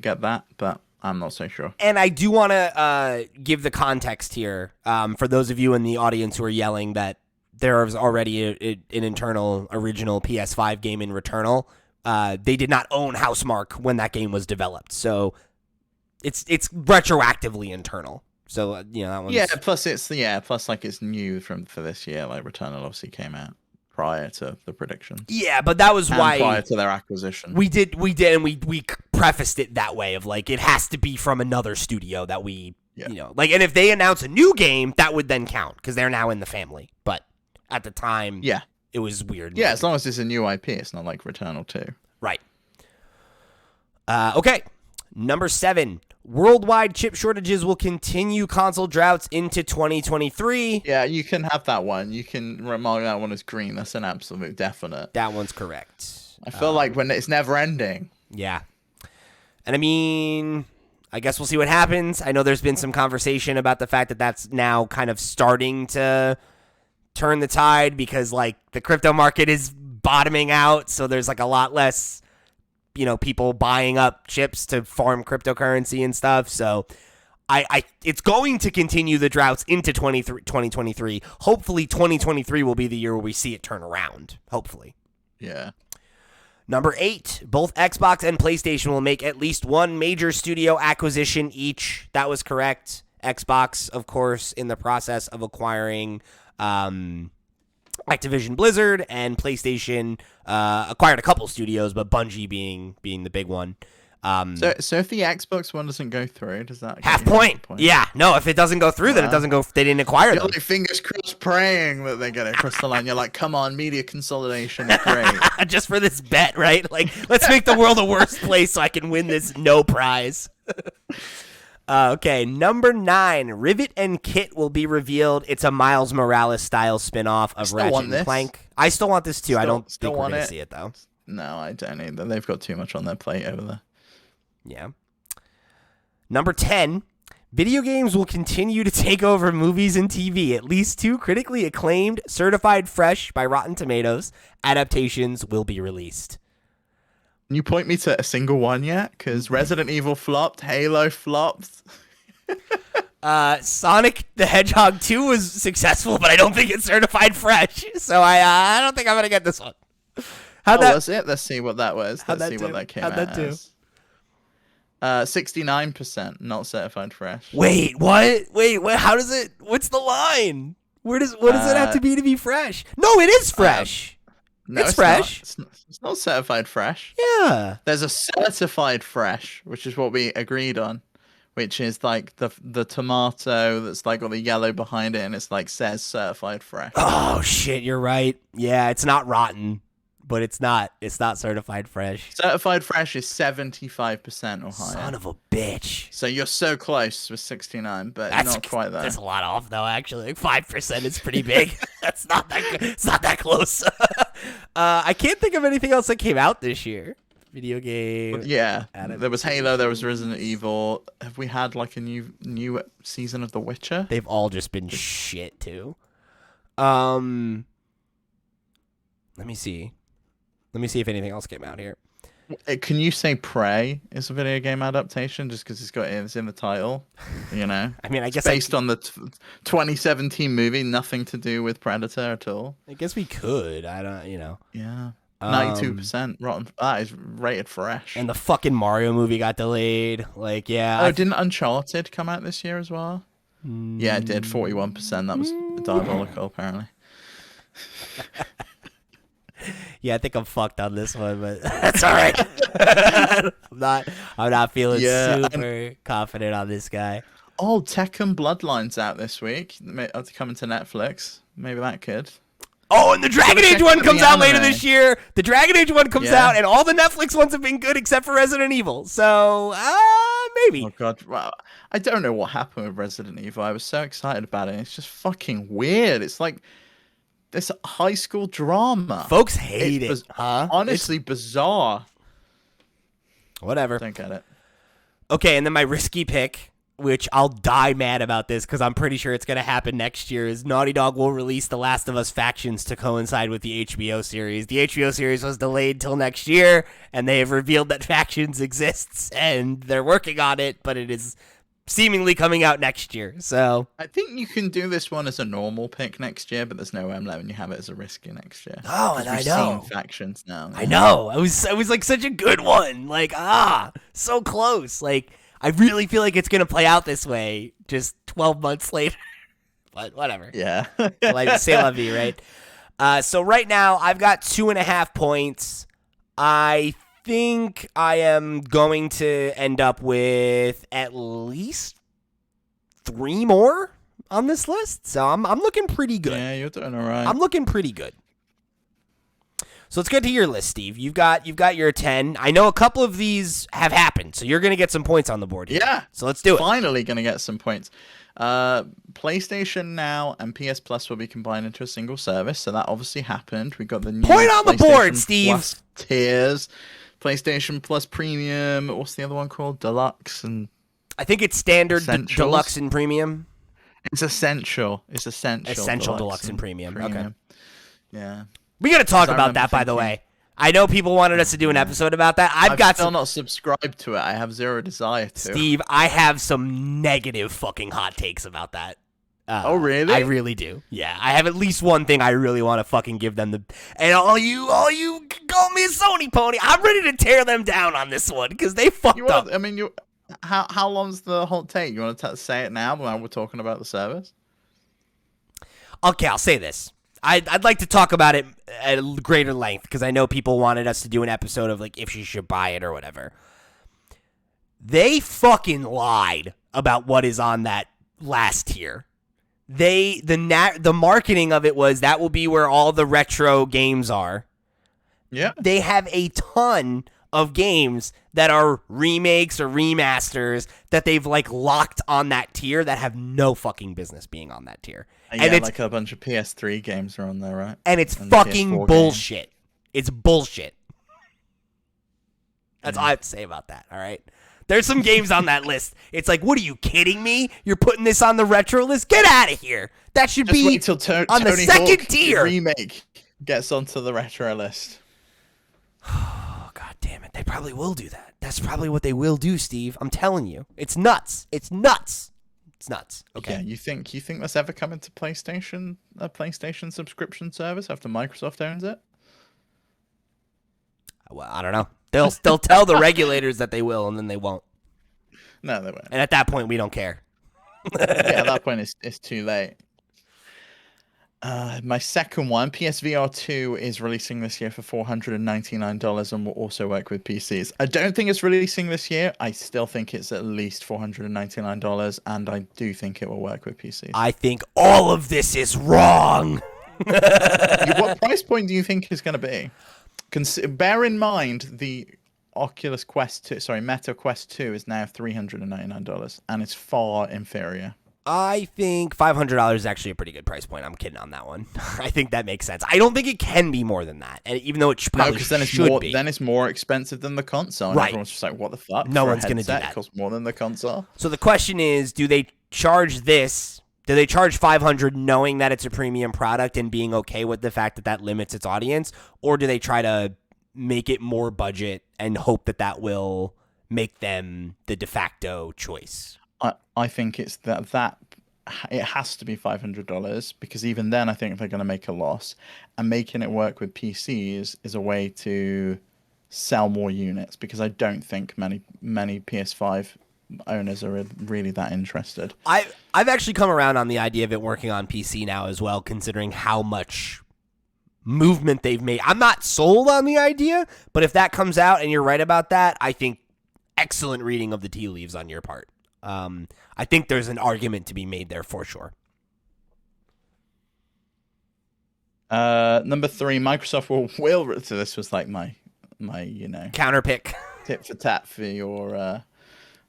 get that, but I'm not so sure. And I do want to give the context here for those of you in the audience who are yelling that there is already an internal original PS5 game in Returnal. They did not own Housemarque when that game was developed, so it's retroactively internal. So that one's... plus like it's new for this year. Like Returnal obviously came out prior to the predictions. Yeah, but that was why prior to their acquisition. We did, and we prefaced it that way of like it has to be from another studio that we like. And if they announce a new game, that would then count because they're now in the family. But at the time, it was weird. Yeah, as long as it's a new IP, it's not like Returnal 2. Right. Okay. Number 7. Worldwide chip shortages will continue console droughts into 2023. Yeah, you can have that one. You can remark that one as green. That's an absolute definite. That one's correct. I feel like when it's never ending. Yeah. And I mean, I guess we'll see what happens. I know there's been some conversation about the fact that that's now kind of starting to turn the tide because like the crypto market is bottoming out. So there's like a lot less people buying up chips to farm cryptocurrency and stuff. So it's going to continue the droughts into 2023. Hopefully 2023 will be the year where we see it turn around. Hopefully. Yeah. Number 8, both Xbox and PlayStation will make at least one major studio acquisition each. That was correct. Xbox, of course, in the process of acquiring Activision Blizzard, and PlayStation acquired a couple studios, but Bungie being the big one. So if the Xbox one doesn't go through, does that half point? Yeah, no. If it doesn't go through, then it doesn't go. They didn't acquire them. You're like fingers crossed, praying that they get it across the line. You're like, come on, media consolidation is great. Just for this bet, right? Like, let's make the world a worse place so I can win this no prize. Okay, number 9, Rivet and Kit will be revealed. It's a Miles Morales style spin-off of Ratchet and Clank. I still want this too. I don't think we're going to see it though. No, I don't either. They've got too much on their plate over there. Yeah. Number 10, video games will continue to take over movies and TV. At least 2 critically acclaimed, certified fresh by Rotten Tomatoes adaptations will be released. Can you point me to a single one yet? Because Resident Evil flopped, Halo flopped. Sonic the Hedgehog 2 was successful, but I don't think it's certified fresh. So I don't think I'm going to get this one. Was it? Let's see what that was. What that came out as. 69% not certified fresh. Wait, what? How does it? What's the line? What does it have to be fresh? No, it is fresh. No, it's fresh. It's not certified fresh. Yeah. There's a certified fresh, which is what we agreed on, which is like the tomato that's like got the yellow behind it, and it's like says certified fresh. Oh shit, you're right. Yeah, it's not rotten, but it's not certified fresh. Certified fresh is 75% or higher. Son of a bitch. So you're so close with 69, but not quite there. That's a lot off though, actually. Like 5% is pretty big. It's not that close. I can't think of anything else that came out this year. Video game. Yeah. There was Halo, there was Resident Evil. Have we had like a new season of The Witcher? They've all just been shit too. Let me see if anything else came out here. Can you say Prey is a video game adaptation just because it's in the title? I mean, I guess based on the 2017 movie, nothing to do with Predator at all. I guess we could. I don't. Yeah. 92% rotten. That is rated fresh. And the fucking Mario movie got delayed. Like, yeah. Oh, didn't Uncharted come out this year as well? Yeah, it did. 41%. That was diabolical, apparently. Yeah, I think I'm fucked on this one, but that's all right. I'm not feeling super confident on this guy. Oh, Tekken Bloodlines out this week. It's coming to Netflix. Maybe that could. Oh, and the Dragon Age one comes out later this year. The Dragon Age one comes out, and all the Netflix ones have been good except for Resident Evil. So, maybe. Oh, God. Wow. I don't know what happened with Resident Evil. I was so excited about it. It's just fucking weird. It's like this high school drama. Folks hate it. Huh? Honestly, bizarre. Whatever. Don't get it. Okay, and then my risky pick. which I'll die mad about this because I'm pretty sure it's going to happen next year, is Naughty Dog will release The Last of Us Factions to coincide with the HBO series. The HBO series was delayed till next year, and they have revealed that Factions exists, and they're working on it, but it is seemingly coming out next year. So I think you can do this one as a normal pick next year, but there's no way I'm letting you have it as a risky next year. Oh, and I know. We've seen Factions now. I know. It was like such a good one. Like, so close. Like, I really feel like it's going to play out this way just 12 months later. But whatever. Yeah. Like, c'est la vie, right? So right now, I've got 2.5 points. I think I am going to end up with at least 3 more on this list. So I'm looking pretty good. Yeah, you're doing all right. I'm looking pretty good. So let's get to your list, Steve. You've got your 10. I know a couple of these have happened, so you're going to get some points on the board here. Yeah. So let's do it. Finally going to get some points. PlayStation Now and PS Plus will be combined into a single service, so that obviously happened. We got the new Point on the board, PlayStation Steve. Plus tiers, PlayStation Plus Premium. What's the other one called? Deluxe and I think it's standard, Essentials? deluxe, and premium. it's essential. It's essential. Essential, deluxe, and premium. Okay. Yeah. We got to talk I about that, by the way. I know people wanted us to do an episode about that. I've got still some. not subscribed to it. I have zero desire to. Steve, I have some negative fucking hot takes about that. Oh, really? I really do. Yeah, I have at least one thing I really want to fucking give them the. And all you call me a Sony pony. I'm ready to tear them down on this one because they fucked up. I mean, how long's the hot take? You want to say it now while we're talking about the service? Okay, I'll say this. I'd like to talk about it at a greater length because I know people wanted us to do an episode of like if you should buy it or whatever. They fucking lied about what is on that last tier. The marketing of it was that will be where all the retro games are. Yeah. They have a ton of games that are remakes or remasters that they've like locked on that tier that have no fucking business being on that tier. Yeah, and it's like a bunch of PS3 games are on there, right? And it's And fucking PS4 bullshit. It's bullshit. That's all I have to say about that, all right? There's some games on that list. It's like, what are you kidding me? You're putting this on the retro list? Get out of here. That should Just be wait till on the Tony second Hawk tier. remake gets onto the retro list. Oh, God damn it. They probably will do that. That's probably what they will do, Steve. I'm telling you. It's nuts. It's nuts. It's nuts. Okay. Yeah, you think that's ever coming to PlayStation, a PlayStation subscription service after Microsoft owns it? Well, I don't know. They'll tell the regulators that they will, and then they won't. No, they won't. And at that point, we don't care. Yeah, at that point, it's too late. My second one, PSVR 2, is releasing this year for $499 and will also work with PCs. I don't think it's releasing this year. I still think it's at least $499, and I do think it will work with PCs. I think all of this is wrong. What price point do you think is going to be? Bear in mind the Oculus Quest 2, Meta Quest 2 is now $399, and it's far inferior. I think $500 is actually a pretty good price point. I'm kidding on that one. I think that makes sense. I don't think it can be more than that, and even though it probably should be. Then it's more expensive than the console. And right. Everyone's just like, what the fuck? No one's going to do that. It costs more than the console. So the question is, do they charge this? Do they charge $500 knowing that it's a premium product and being okay with the fact that that limits its audience? Or do they try to make it more budget and hope that that will make them the de facto choice? I think it's that it has to be $500 because even then I think they're going to make a loss, and making it work with PCs is a way to sell more units because I don't think many PS5 owners are really that interested. I've actually come around on the idea of it working on PC now as well, considering how much movement they've made. I'm not sold on the idea, but if that comes out and you're right about that, I think excellent reading of the tea leaves on your part. I think there's an argument to be made there for sure. Number 3, Microsoft will. So this was like my Counterpick. tit for tat for your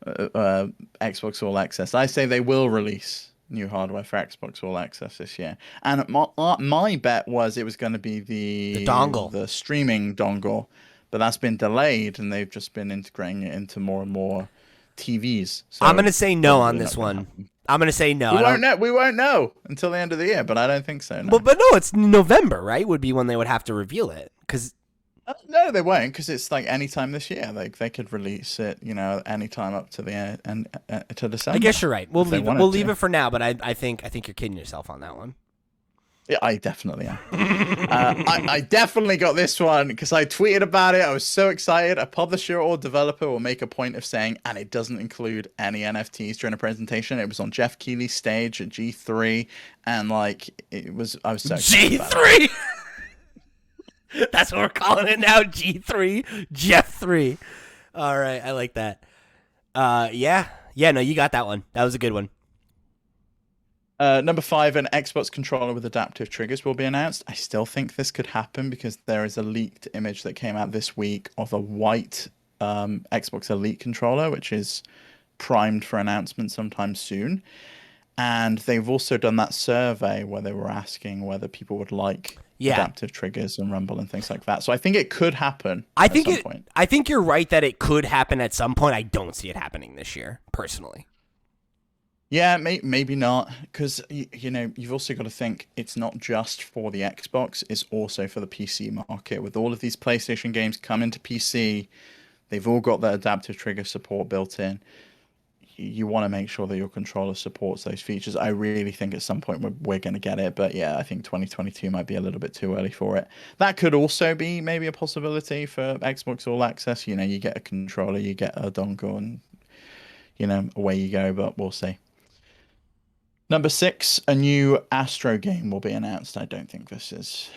Xbox All Access. I say they will release new hardware for Xbox All Access this year, and my bet was it was going to be the dongle, the streaming dongle, but that's been delayed, and they've just been integrating it into more and more TVs. I'm So gonna say no on probably this not going to one. happen. I'm gonna say no. We I won't don't. know. We won't know until the end of the year, but I don't think so. No. But no, it's November, right? Would be when they would have to reveal it because No, they won't, because it's like any time this year. Like they could release it, any time up to the end to I December. guess you're right. We'll if they leave it. wanted We'll leave to. it for now. But I think you're kidding yourself on that one. Yeah, I definitely am. I definitely got this one because I tweeted about it. I was so excited. A publisher or developer will make a point of saying, and it doesn't include any NFTs during a presentation. It was on Jeff Keighley's stage at G3, and like I was so excited about it. G3. That's what we're calling it now. G3. Jeff 3. All right, I like that. Yeah. No, you got that one. That was a good one. Number 5, an Xbox controller with adaptive triggers will be announced. I still think this could happen because there is a leaked image that came out this week of a white Xbox Elite controller, which is primed for announcement sometime soon. And they've also done that survey where they were asking whether people would like adaptive triggers and rumble and things like that. So I think it could happen at some point. I think you're right that it could happen at some point. I don't see it happening this year, personally. Yeah, maybe not, because you've also got to think it's not just for the Xbox; it's also for the PC market. With all of these PlayStation games coming to PC, they've all got that adaptive trigger support built in. You want to make sure that your controller supports those features. I really think at some point we're going to get it, but yeah, I think 2022 might be a little bit too early for it. That could also be maybe a possibility for Xbox All Access. You get a controller, you get a dongle, and away you go. But we'll see. Number 6, a new Astro game will be announced. I don't think this is.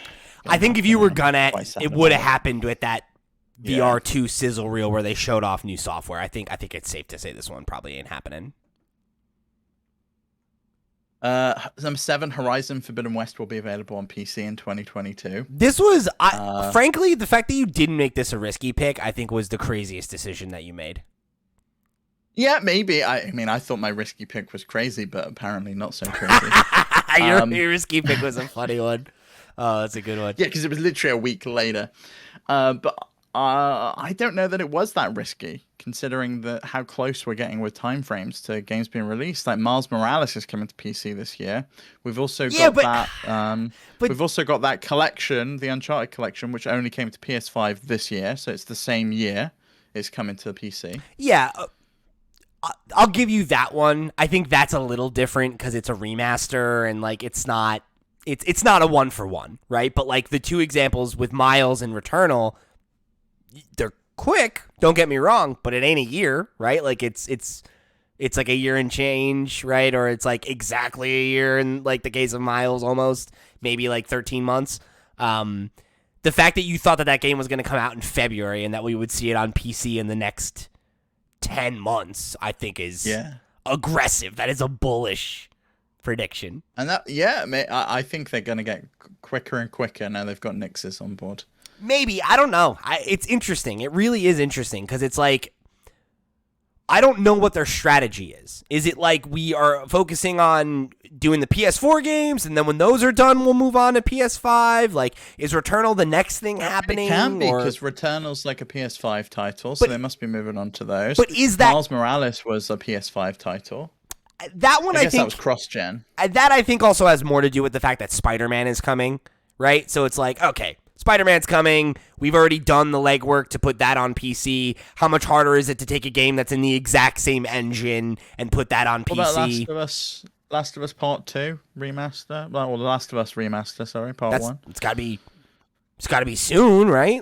I think if you were gonna, it would have happened with that Yeah. VR2 sizzle reel where they showed off new software. I think it's safe to say this one probably ain't happening. Number 7, Horizon Forbidden West will be available on PC in 2022. This was, frankly, the fact that you didn't make this a risky pick, I think was the craziest decision that you made. Yeah, maybe. I mean, I thought my risky pick was crazy, but apparently not so crazy. Your risky pick was a funny one. Oh, that's a good one. Yeah, because it was literally a week later. But I don't know that it was that risky, considering how close we're getting with timeframes to games being released. Like Miles Morales is coming to PC this year. We've also got that. We've also got that collection, the Uncharted collection, which only came to PS5 this year. So it's the same year it's coming to the PC. Yeah. I'll give you that one. I think that's a little different because it's a remaster and like it's not a 1-for-1, right? But like the two examples with Miles and Returnal, they're quick. Don't get me wrong, but it ain't a year, right? Like it's like a year and change, right? Or it's like exactly a year in like the case of Miles, almost maybe like 13 months. The fact that you thought that game was going to come out in February and that we would see it on PC in the next 10 months, I think is aggressive. That is a bullish prediction. And I think they're going to get quicker and quicker now they've got Nixus on board. Maybe. I don't know. It's interesting. It really is interesting because it's like, I don't know what their strategy is. Is it like we are focusing on doing the PS4 games, and then when those are done, we'll move on to PS5? Like, is Returnal the next thing happening? It can be, because Returnal's like a PS5 title, so they must be moving on to those. But is that... Miles Morales was a PS5 title. That one, I guess think... that was cross-gen. That, I think, also has more to do with the fact that Spider-Man is coming, right? So it's like, okay... Spider-Man's coming. We've already done the legwork to put that on PC. How much harder is it to take a game that's in the exact same engine and put that on PC? What about Last of Us Part 2 remaster? Well, The Last of Us remaster, sorry, Part 1. It's got to be soon, right?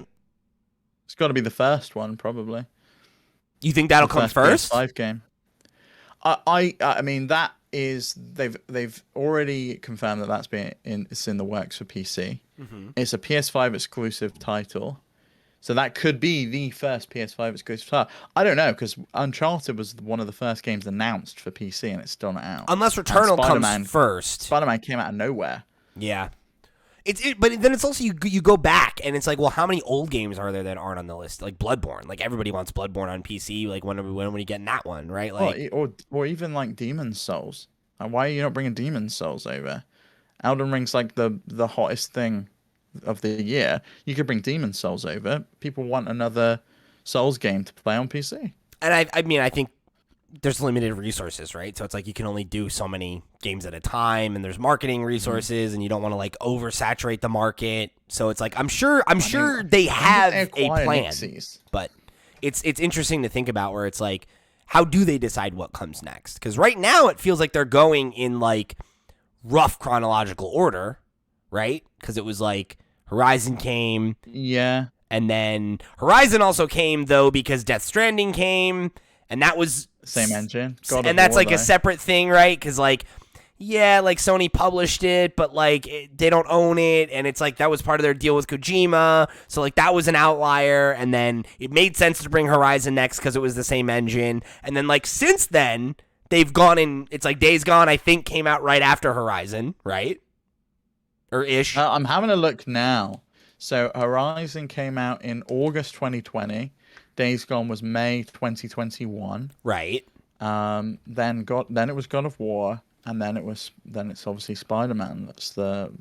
It's got to be the first one, probably. You think that'll come first? PS5 game. I mean, that is they've already confirmed that it's in the works for PC. Mm-hmm. It's a PS5 exclusive title, so that could be the first PS5 exclusive title. I don't know, because Uncharted was one of the first games announced for PC, and it's still not out. Unless Returnal comes first. Spider-Man came out of nowhere. Yeah, but then it's also you go back and it's like, well, how many old games are there that aren't on the list? Like Bloodborne, like everybody wants Bloodborne on PC. Like when are we getting that one, right? Like or even like Demon's Souls. Why are you not bringing Demon's Souls over? Elden Ring's like the hottest thing of the year. You could bring Demon's Souls over. People want another Souls game to play on PC. And I mean, I think there's limited resources, right? So it's like you can only do so many games at a time, and there's marketing resources, and you don't want to like oversaturate the market. So it's like I'm sure they have a plan, but it's interesting to think about where it's like, how do they decide what comes next? Because right now it feels like they're going in like rough chronological order, right? Because it was like Horizon came, yeah, and then Horizon also came though because Death Stranding came, and that was same engine, and that's like a separate thing, right? Because like, yeah, like Sony published it, but like they don't own it, and it's like that was part of their deal with Kojima, so like that was an outlier. And then it made sense to bring Horizon next because it was the same engine. And then like since then they've gone in. It's like Days Gone, I think, came out right after Horizon, right? Or ish. I'm having a look now. So Horizon came out in August 2020. Days Gone was May 2021. Right. Then it was God of War, and then it's obviously Spider-Man. That's the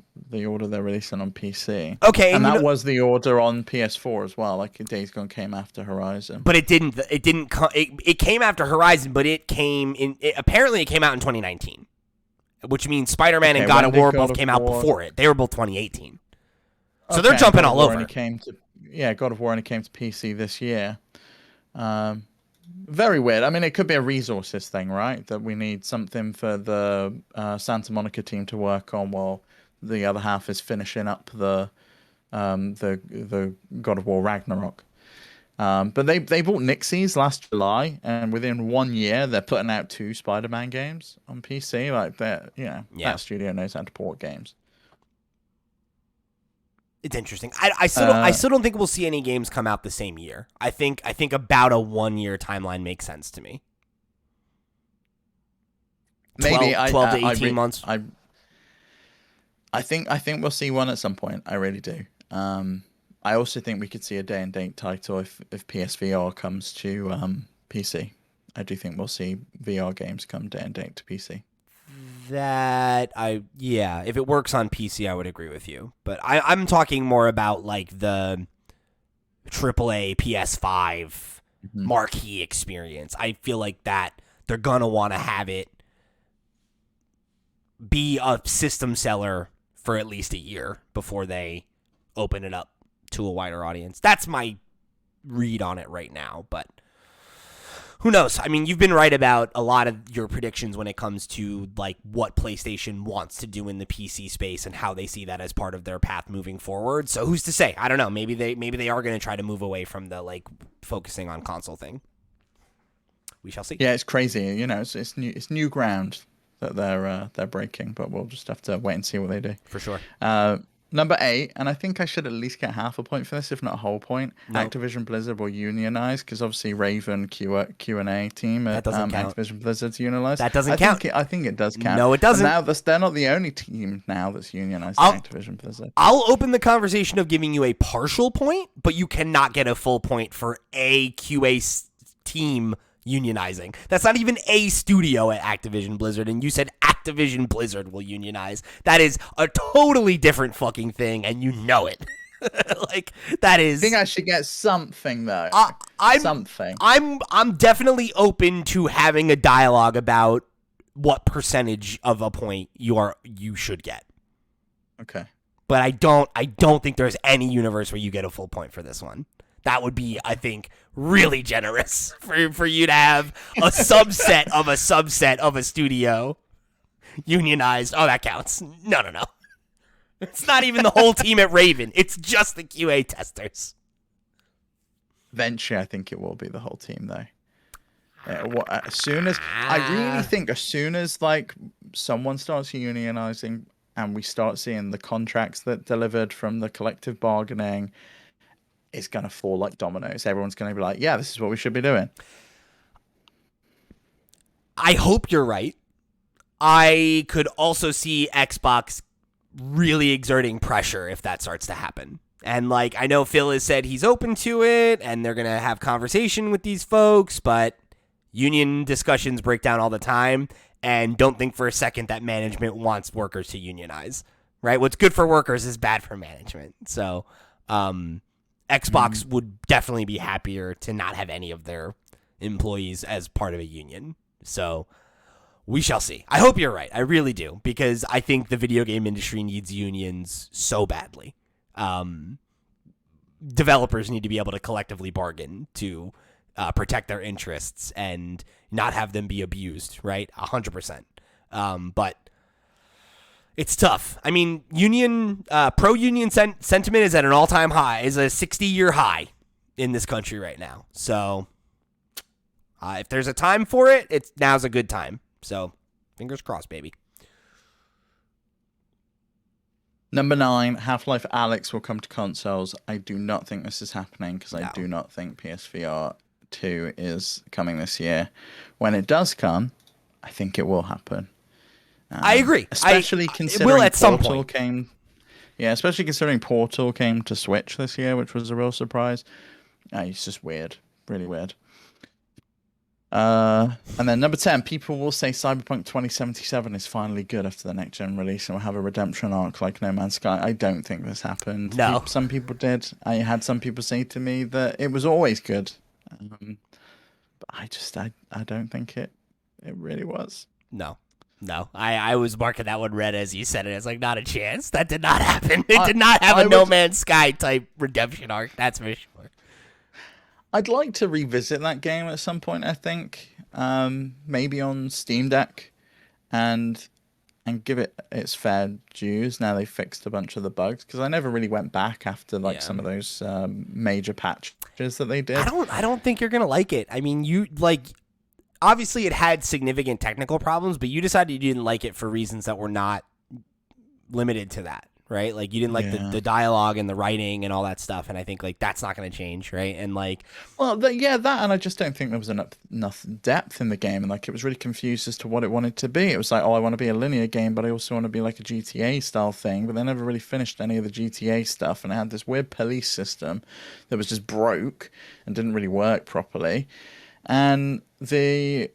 order they're releasing on PC. Okay, and that was the order on PS4 as well. Like Days Gone came after Horizon, but it didn't. It came after Horizon, but it came in. Apparently, it came out in 2019, which means Spider-Man and God of War both came out before it. They were both 2018. So they're jumping all over. God of War only came to PC this year. Very weird. I mean, it could be a resources thing, right? That we need something for the Santa Monica team to work on while the other half is finishing up the God of War Ragnarok. But they bought Nixies last July, and within 1 year they're putting out 2 Spider-Man games on PC. Like that studio knows how to port games. It's interesting. I still don't think we'll see any games come out the same year. I think about a 1 year timeline makes sense to me. Maybe 12 to 18 months. I think we'll see one at some point. I really do. I also think we could see a day and date title if PSVR comes to PC. I do think we'll see VR games come day and date to PC. If it works on PC, I would agree with you. But I'm talking more about like the AAA PS5 marquee experience. I feel like that they're gonna want to have it be a system seller for at least a year before they open it up to a wider audience. That's my read on it right now, but who knows? I mean, you've been right about a lot of your predictions when it comes to like what PlayStation wants to do in the PC space and how they see that as part of their path moving forward. So who's to say? I don't know. Maybe they are going to try to move away from the like focusing on console thing. We shall see. Yeah, it's crazy. You know, it's new ground that they're breaking, but we'll just have to wait and see what they do. For sure. Number 8, and I think I should at least get half a point for this, if not a whole point. Nope. Activision Blizzard will unionize because obviously Raven Q&A team at Activision Blizzard's unionized. That doesn't count. I think it does count. No, it doesn't. And now they're not the only team now that's unionized at Activision Blizzard. I'll open the conversation of giving you a partial point, but you cannot get a full point for a QA team unionizing. That's not even a studio at Activision Blizzard, and you said Activision Blizzard will unionize. That is a totally different fucking thing, and you know it. Like, that is... I think I should get something, though. I'm definitely open to having a dialogue about what percentage of a point you should get. Okay. But I don't think there's any universe where you get a full point for this one. That would be, I think, really generous for you to have a subset of a studio unionized. Oh, that counts. No. It's not even the whole team at Raven. It's just the QA testers. Eventually, I think it will be the whole team, though. I really think as soon as like someone starts unionizing and we start seeing the contracts that delivered from the collective bargaining, it's going to fall like dominoes. Everyone's going to be like, yeah, this is what we should be doing. I hope you're right. I could also see Xbox really exerting pressure if that starts to happen. And like, I know Phil has said he's open to it and they're going to have conversation with these folks, but union discussions break down all the time, and don't think for a second that management wants workers to unionize, right? What's good for workers is bad for management. So, Xbox would definitely be happier to not have any of their employees as part of a union. So we shall see. I hope you're right. I really do, because I think the video game industry needs unions so badly. Developers need to be able to collectively bargain to protect their interests and not have them be abused, right? 100%. But it's tough. I mean, pro-union sentiment is at an all-time high, is a 60-year high in this country right now. So if there's a time for it, now's a good time. So fingers crossed, baby. Number 9, Half-Life Alyx will come to consoles. I do not think this is happening because I do not think PSVR 2 is coming this year. When it does come, I think it will happen. I agree. Especially considering it will at some Portal point. came. Yeah, especially considering Portal came to Switch this year, which was a real surprise. It's just weird. Really weird. And then number 10, people will say Cyberpunk 2077 is finally good after the next gen release and will have a redemption arc like No Man's Sky. I don't think this happened. No. Some people did. I had some people say to me that it was always good. But I don't think it really was. No. I was marking that one red as you said it. It's like, not a chance. That did not happen. It did not have a No Man's Sky type redemption arc. That's for sure. I'd like to revisit that game at some point, I think. Maybe on Steam Deck and give it its fair dues. Now they fixed a bunch of the bugs, because I never really went back after some of those major patches that they did. I don't think you're gonna like it. I mean, obviously it had significant technical problems, but you decided you didn't like it for reasons that were not limited to that. Right? Like, you didn't like the dialogue and the writing and all that stuff. And I think, that's not going to change. Right? And, well, that, and I just don't think there was enough depth in the game. And, it was really confused as to what it wanted to be. It was like, I want to be a linear game, but I also want to be like a GTA style thing. But they never really finished any of the GTA stuff. And it had this weird police system that was just broke and didn't really work properly. And the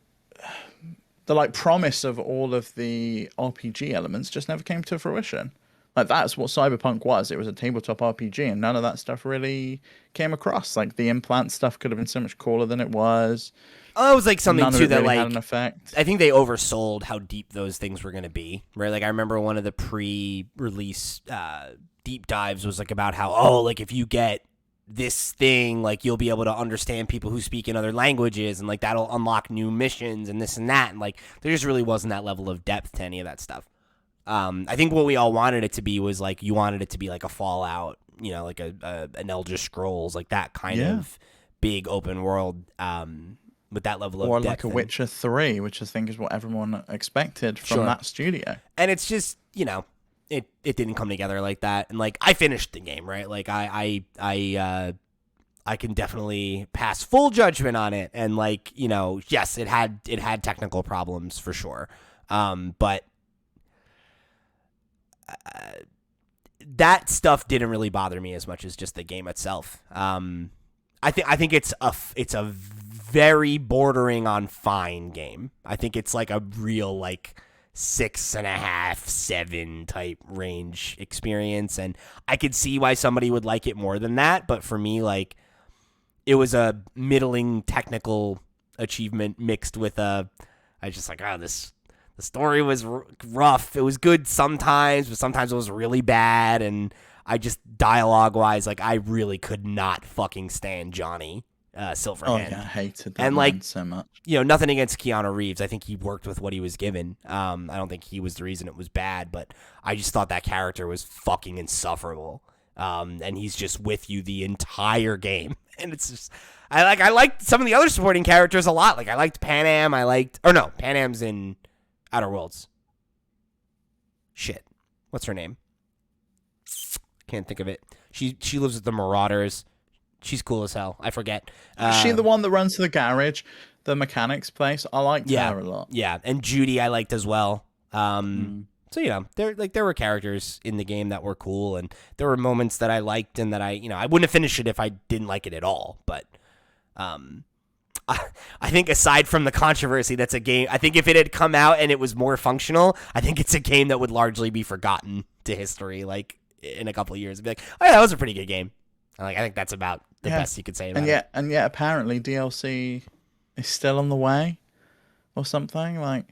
promise of all of the RPG elements just never came to fruition. That's what Cyberpunk was. It was a tabletop RPG, and none of that stuff really came across. The implant stuff could have been so much cooler than it was. Oh, it was something none too of it that really had an effect. I think they oversold how deep those things were going to be. Right? I remember one of the pre-release deep dives was about how if you get this thing, you'll be able to understand people who speak in other languages, and that'll unlock new missions and this and that. And there just really wasn't that level of depth to any of that stuff. I think what we all wanted it to be was you wanted it to be a Fallout, an Elder Scrolls, that kind of big open world with that level of depth. Or a Witcher 3, which I think is what everyone expected from that studio. And it's just, it didn't come together like that. And I finished the game, right? I can definitely pass full judgment on it. And yes, it had technical problems for sure. But that stuff didn't really bother me as much as just the game itself. I think it's a very bordering on fine game. I think it's a real 6.5, 7 type range experience, and I could see why somebody would like it more than that. But for me, it was a middling technical achievement mixed with I was just this. The story was rough. It was good sometimes, but sometimes it was really bad. And I just, dialogue-wise, I really could not fucking stand Johnny Silverhand. Oh, yeah, I hated that man so much. Nothing against Keanu Reeves. I think he worked with what he was given. I don't think he was the reason it was bad, but I just thought that character was fucking insufferable. And he's just with you the entire game. And it's just... I liked some of the other supporting characters a lot. I liked Panam. Panam's in Outer Worlds. Shit. What's her name? Can't think of it. She lives with the Marauders. She's cool as hell. I forget. Is she the one that runs to the garage, the mechanics place? I liked her a lot. Yeah, and Judy I liked as well. So there were characters in the game that were cool, and there were moments that I liked, and that I wouldn't have finished it if I didn't like it at all. But I think aside from the controversy, that's a game. I think if it had come out and it was more functional, I think it's a game that would largely be forgotten to history. In a couple of years, it'd be oh yeah, that was a pretty good game. I think that's about the best you could say about it. And yet, apparently DLC is still on the way. or something. Like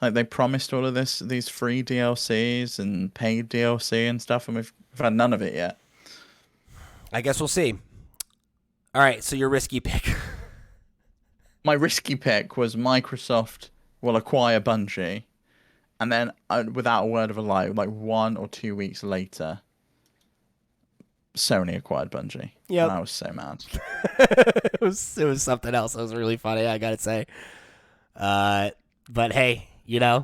they promised all of these free DLCs and paid DLC and stuff, and we've had none of it yet. I guess we'll see. All right, so your risky pick. My risky pick was Microsoft will acquire Bungie, and then without a word of a lie, like 1 or 2 weeks later, Sony acquired Bungie. Yep. And I was so mad. it was something else. It was really funny, I gotta say. But hey, Yeah.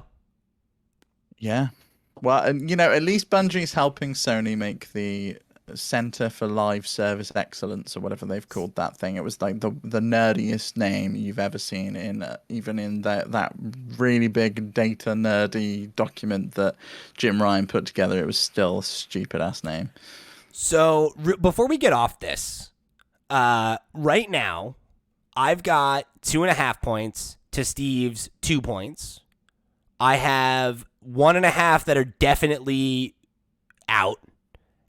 Well, and at least Bungie's helping Sony make the Center for Live Service Excellence, or whatever they've called that thing. It was like the nerdiest name you've ever seen in even in that really big data nerdy document that Jim Ryan put together. It was still a stupid ass name. So before we get off this, right now, I've got 2.5 points to Steve's 2 points. I have 1.5 that are definitely out,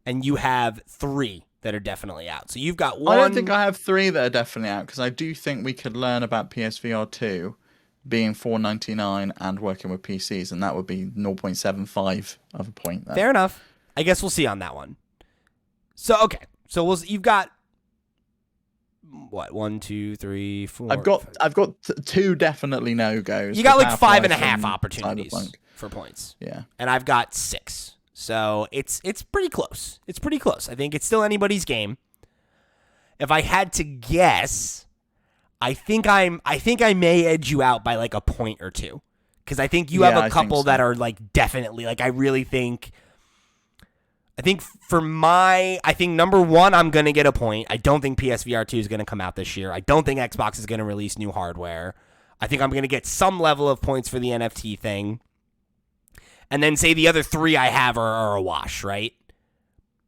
and you have 3 that are definitely out. So you've got 1. I don't think I have 3 that are definitely out, because I do think we could learn about PSVR 2 being $4.99 and working with PCs, and that would be 0.75 of a point there. Fair enough. I guess we'll see on that one. So, okay. So you've got what? 1, 2, 3, 4. I've got 2 definitely no-goes. You got like 5.5 opportunities for points. Yeah. And I've got 6. So it's pretty close. It's pretty close. I think it's still anybody's game. If I had to guess, I think I may edge you out by like a point or 2. Because I think you have a couple that are like definitely, like I really think number 1, I'm going to get a point. I don't think PSVR 2 is going to come out this year. I don't think Xbox is going to release new hardware. I think I'm going to get some level of points for the NFT thing. And then say the other 3 I have are a wash, right?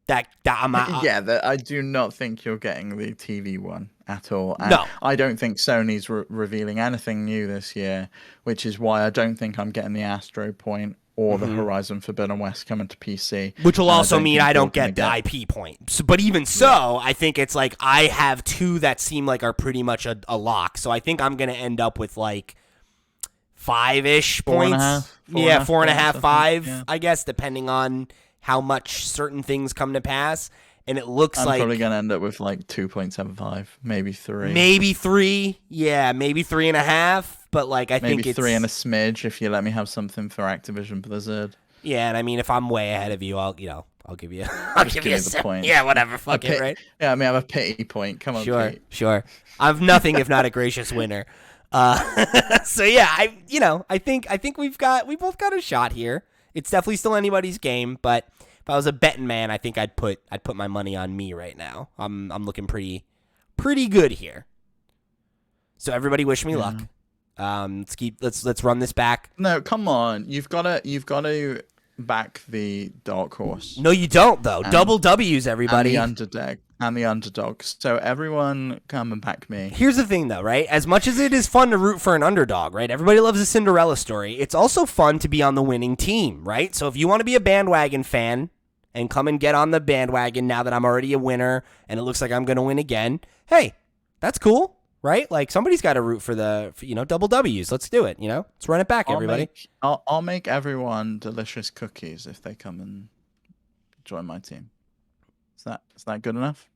I do not think you're getting the TV one at all. And no. I don't think Sony's revealing anything new this year, which is why I don't think I'm getting the Astro point or the Horizon Forbidden West coming to PC. Which will also mean I don't get the IP point. But even so, I think it's like I have 2 that seem like are pretty much a lock. So I think I'm going to end up with like 5-ish points. 4.5, 5, I guess, depending on how much certain things come to pass. And it looks I'm like... probably going to end up with like 2.75, maybe 3. Maybe 3. Yeah, maybe 3.5. But like I think it's... Maybe 3 and a smidge if you let me have something for Activision Blizzard. Yeah, and I mean, if I'm way ahead of you, I'll give you... I'll give you the point. Yeah, whatever. Fuck it, right? Yeah, I mean, I have a pity point. Come on, Pete. Sure. I've nothing if not a gracious winner. So yeah, I think we both got a shot here. It's definitely still anybody's game, but if I was a betting man, I think I'd put my money on me right now. I'm looking pretty good here. So everybody, wish me luck. Let's run this back. No, come on. You've got to back the dark horse. No, you don't though. Double W's, everybody. And the underdog. So everyone come and back me. Here's the thing though, right? As much as it is fun to root for an underdog, right? Everybody loves a Cinderella story. It's also fun to be on the winning team, right? So if you want to be a bandwagon fan and come and get on the bandwagon now that I'm already a winner and it looks like I'm going to win again, hey, that's cool, right? Like somebody's got to root for double W's. Let's do it, Let's run it back, everybody. I'll make everyone delicious cookies if they come and join my team. Is that good enough?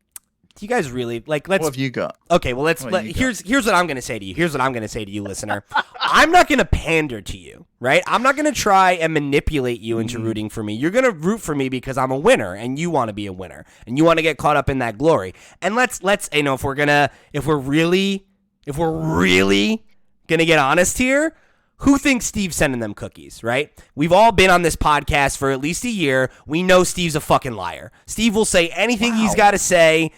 Do you guys really what have you got? Okay, well here's what I'm gonna say to you. Here's what I'm gonna say to you, listener. I'm not gonna pander to you, right? I'm not gonna try and manipulate you into rooting for me. You're gonna root for me because I'm a winner and you want to be a winner and you want to get caught up in that glory. And let's if we're really gonna get honest here, who thinks Steve's sending them cookies, right? We've all been on this podcast for at least a year. We know Steve's a fucking liar. Steve will say anything he's got to say,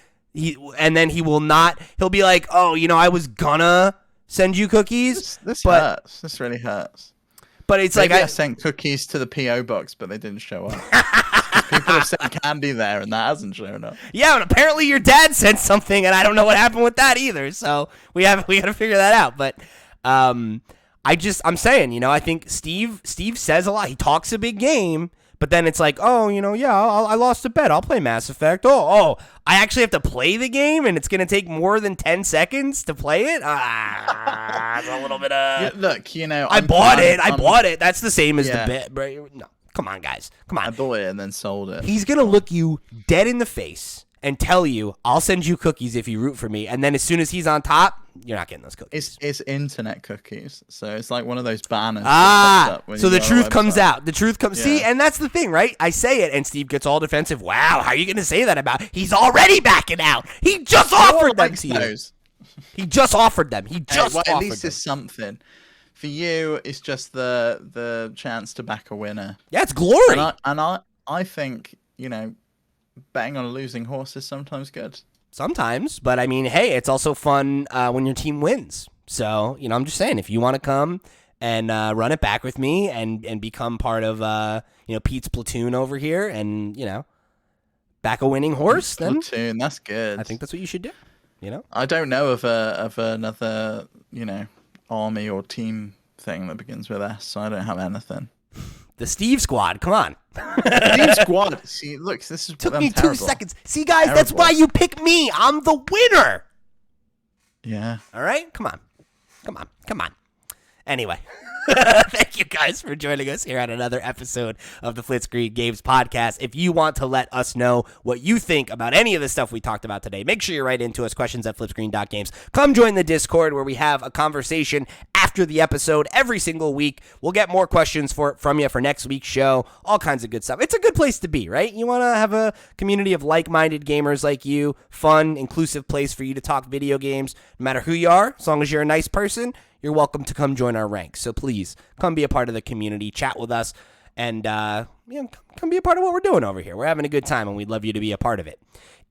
and then he will not. He'll be like, oh, I was gonna send you cookies. This hurts. This really hurts. But it's Maybe like I sent cookies to the P.O. box, but they didn't show up. People have sent candy there, and that hasn't shown up. Yeah, and apparently your dad sent something, and I don't know what happened with that either. So we got to figure that out. But I'm saying, I think Steve says a lot. He talks a big game, But then it's like, oh, yeah, I lost a bet. I'll play Mass Effect. Oh, I actually have to play the game, and it's going to take more than 10 seconds to play it? It's a little bit of... Yeah, look, I bought it. That's the same as the bet, bro. No, come on, guys. Come on. I bought it and then sold it. He's going to look you dead in the face and tell you, I'll send you cookies if you root for me. And then as soon as he's on top, you're not getting those cookies. It's internet cookies. So it's like one of those banners. So the truth comes out. The truth comes. Yeah. See, and that's the thing, right? I say it, and Steve gets all defensive. Wow, how are you going to say that about? He's already backing out. He just offered them to you. He just offered them. At least it's something. For you, it's just the chance to back a winner. Yeah, it's glory. I think, betting on a losing horse is sometimes good. Sometimes, but I mean, hey, it's also fun when your team wins. So, I'm just saying, if you want to come and run it back with me and become part of, Pete's platoon over here and, back a winning horse, then platoon, that's good. I think that's what you should do. I don't know of another, army or team thing that begins with S, so I don't have anything. The Steve Squad, come on. Steve Squad. See, look, this is took me terrible. 2 seconds. See, guys, that's why you pick me. I'm the winner. Yeah. All right, come on. Anyway, thank you guys for joining us here on another episode of the FlipScreen Games podcast. If you want to let us know what you think about any of the stuff we talked about today, make sure you write into us, questions@flipscreen.games. Come join the Discord where we have a conversation after the episode every single week. We'll get more questions from you for next week's show, all kinds of good stuff. It's a good place to be, right? You want to have a community of like-minded gamers like you, fun, inclusive place for you to talk video games, no matter who you are, as long as you're a nice person. You're welcome to come join our ranks. So please come be a part of the community, chat with us, and come be a part of what we're doing over here. We're having a good time, and we'd love you to be a part of it.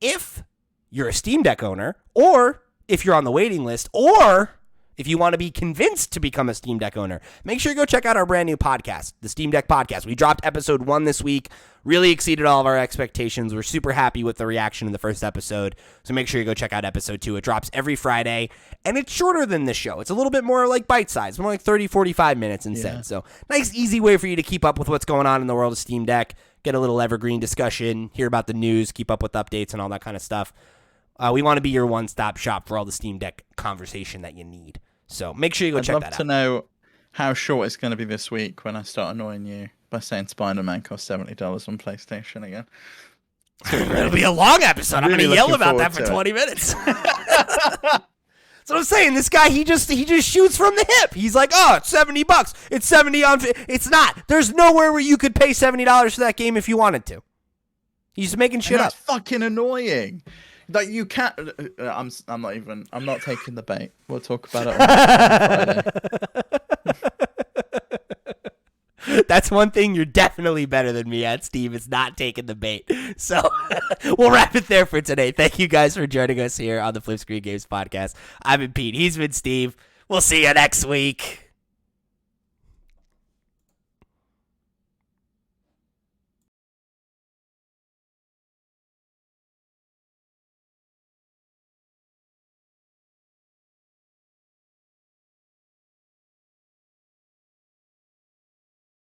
If you're a Steam Deck owner, or if you're on the waiting list, or if you want to be convinced to become a Steam Deck owner, make sure you go check out our brand new podcast, the Steam Deck Podcast. We dropped episode 1 this week. Really exceeded all of our expectations. We're super happy with the reaction in the first episode. So make sure you go check out episode 2. It drops every Friday, and it's shorter than this show. It's a little bit more like bite-sized, more like 30, 45 minutes instead. Yeah. So nice, easy way for you to keep up with what's going on in the world of Steam Deck, get a little evergreen discussion, hear about the news, keep up with updates and all that kind of stuff. We want to be your one-stop shop for all the Steam Deck conversation that you need. So make sure you go check that out. I'd love to know how short it's going to be this week when I start annoying you by saying Spider-Man costs $70 on PlayStation again. It'll be a long episode. I'm going to yell about that for 20 minutes. That's what I'm saying. This guy, he just shoots from the hip. He's like, oh, it's $70. It's 70 on. It's not. There's nowhere where you could pay $70 for that game if you wanted to. He's just making shit up. That's fucking annoying. Like you can't. I'm not taking the bait. We'll talk about it on Friday. That's one thing you're definitely better than me at, Steve, is not taking the bait. So we'll wrap it there for today. Thank you guys for joining us here on the FlipScreen Games podcast. I've been Pete. He's been Steve. We'll see you next week.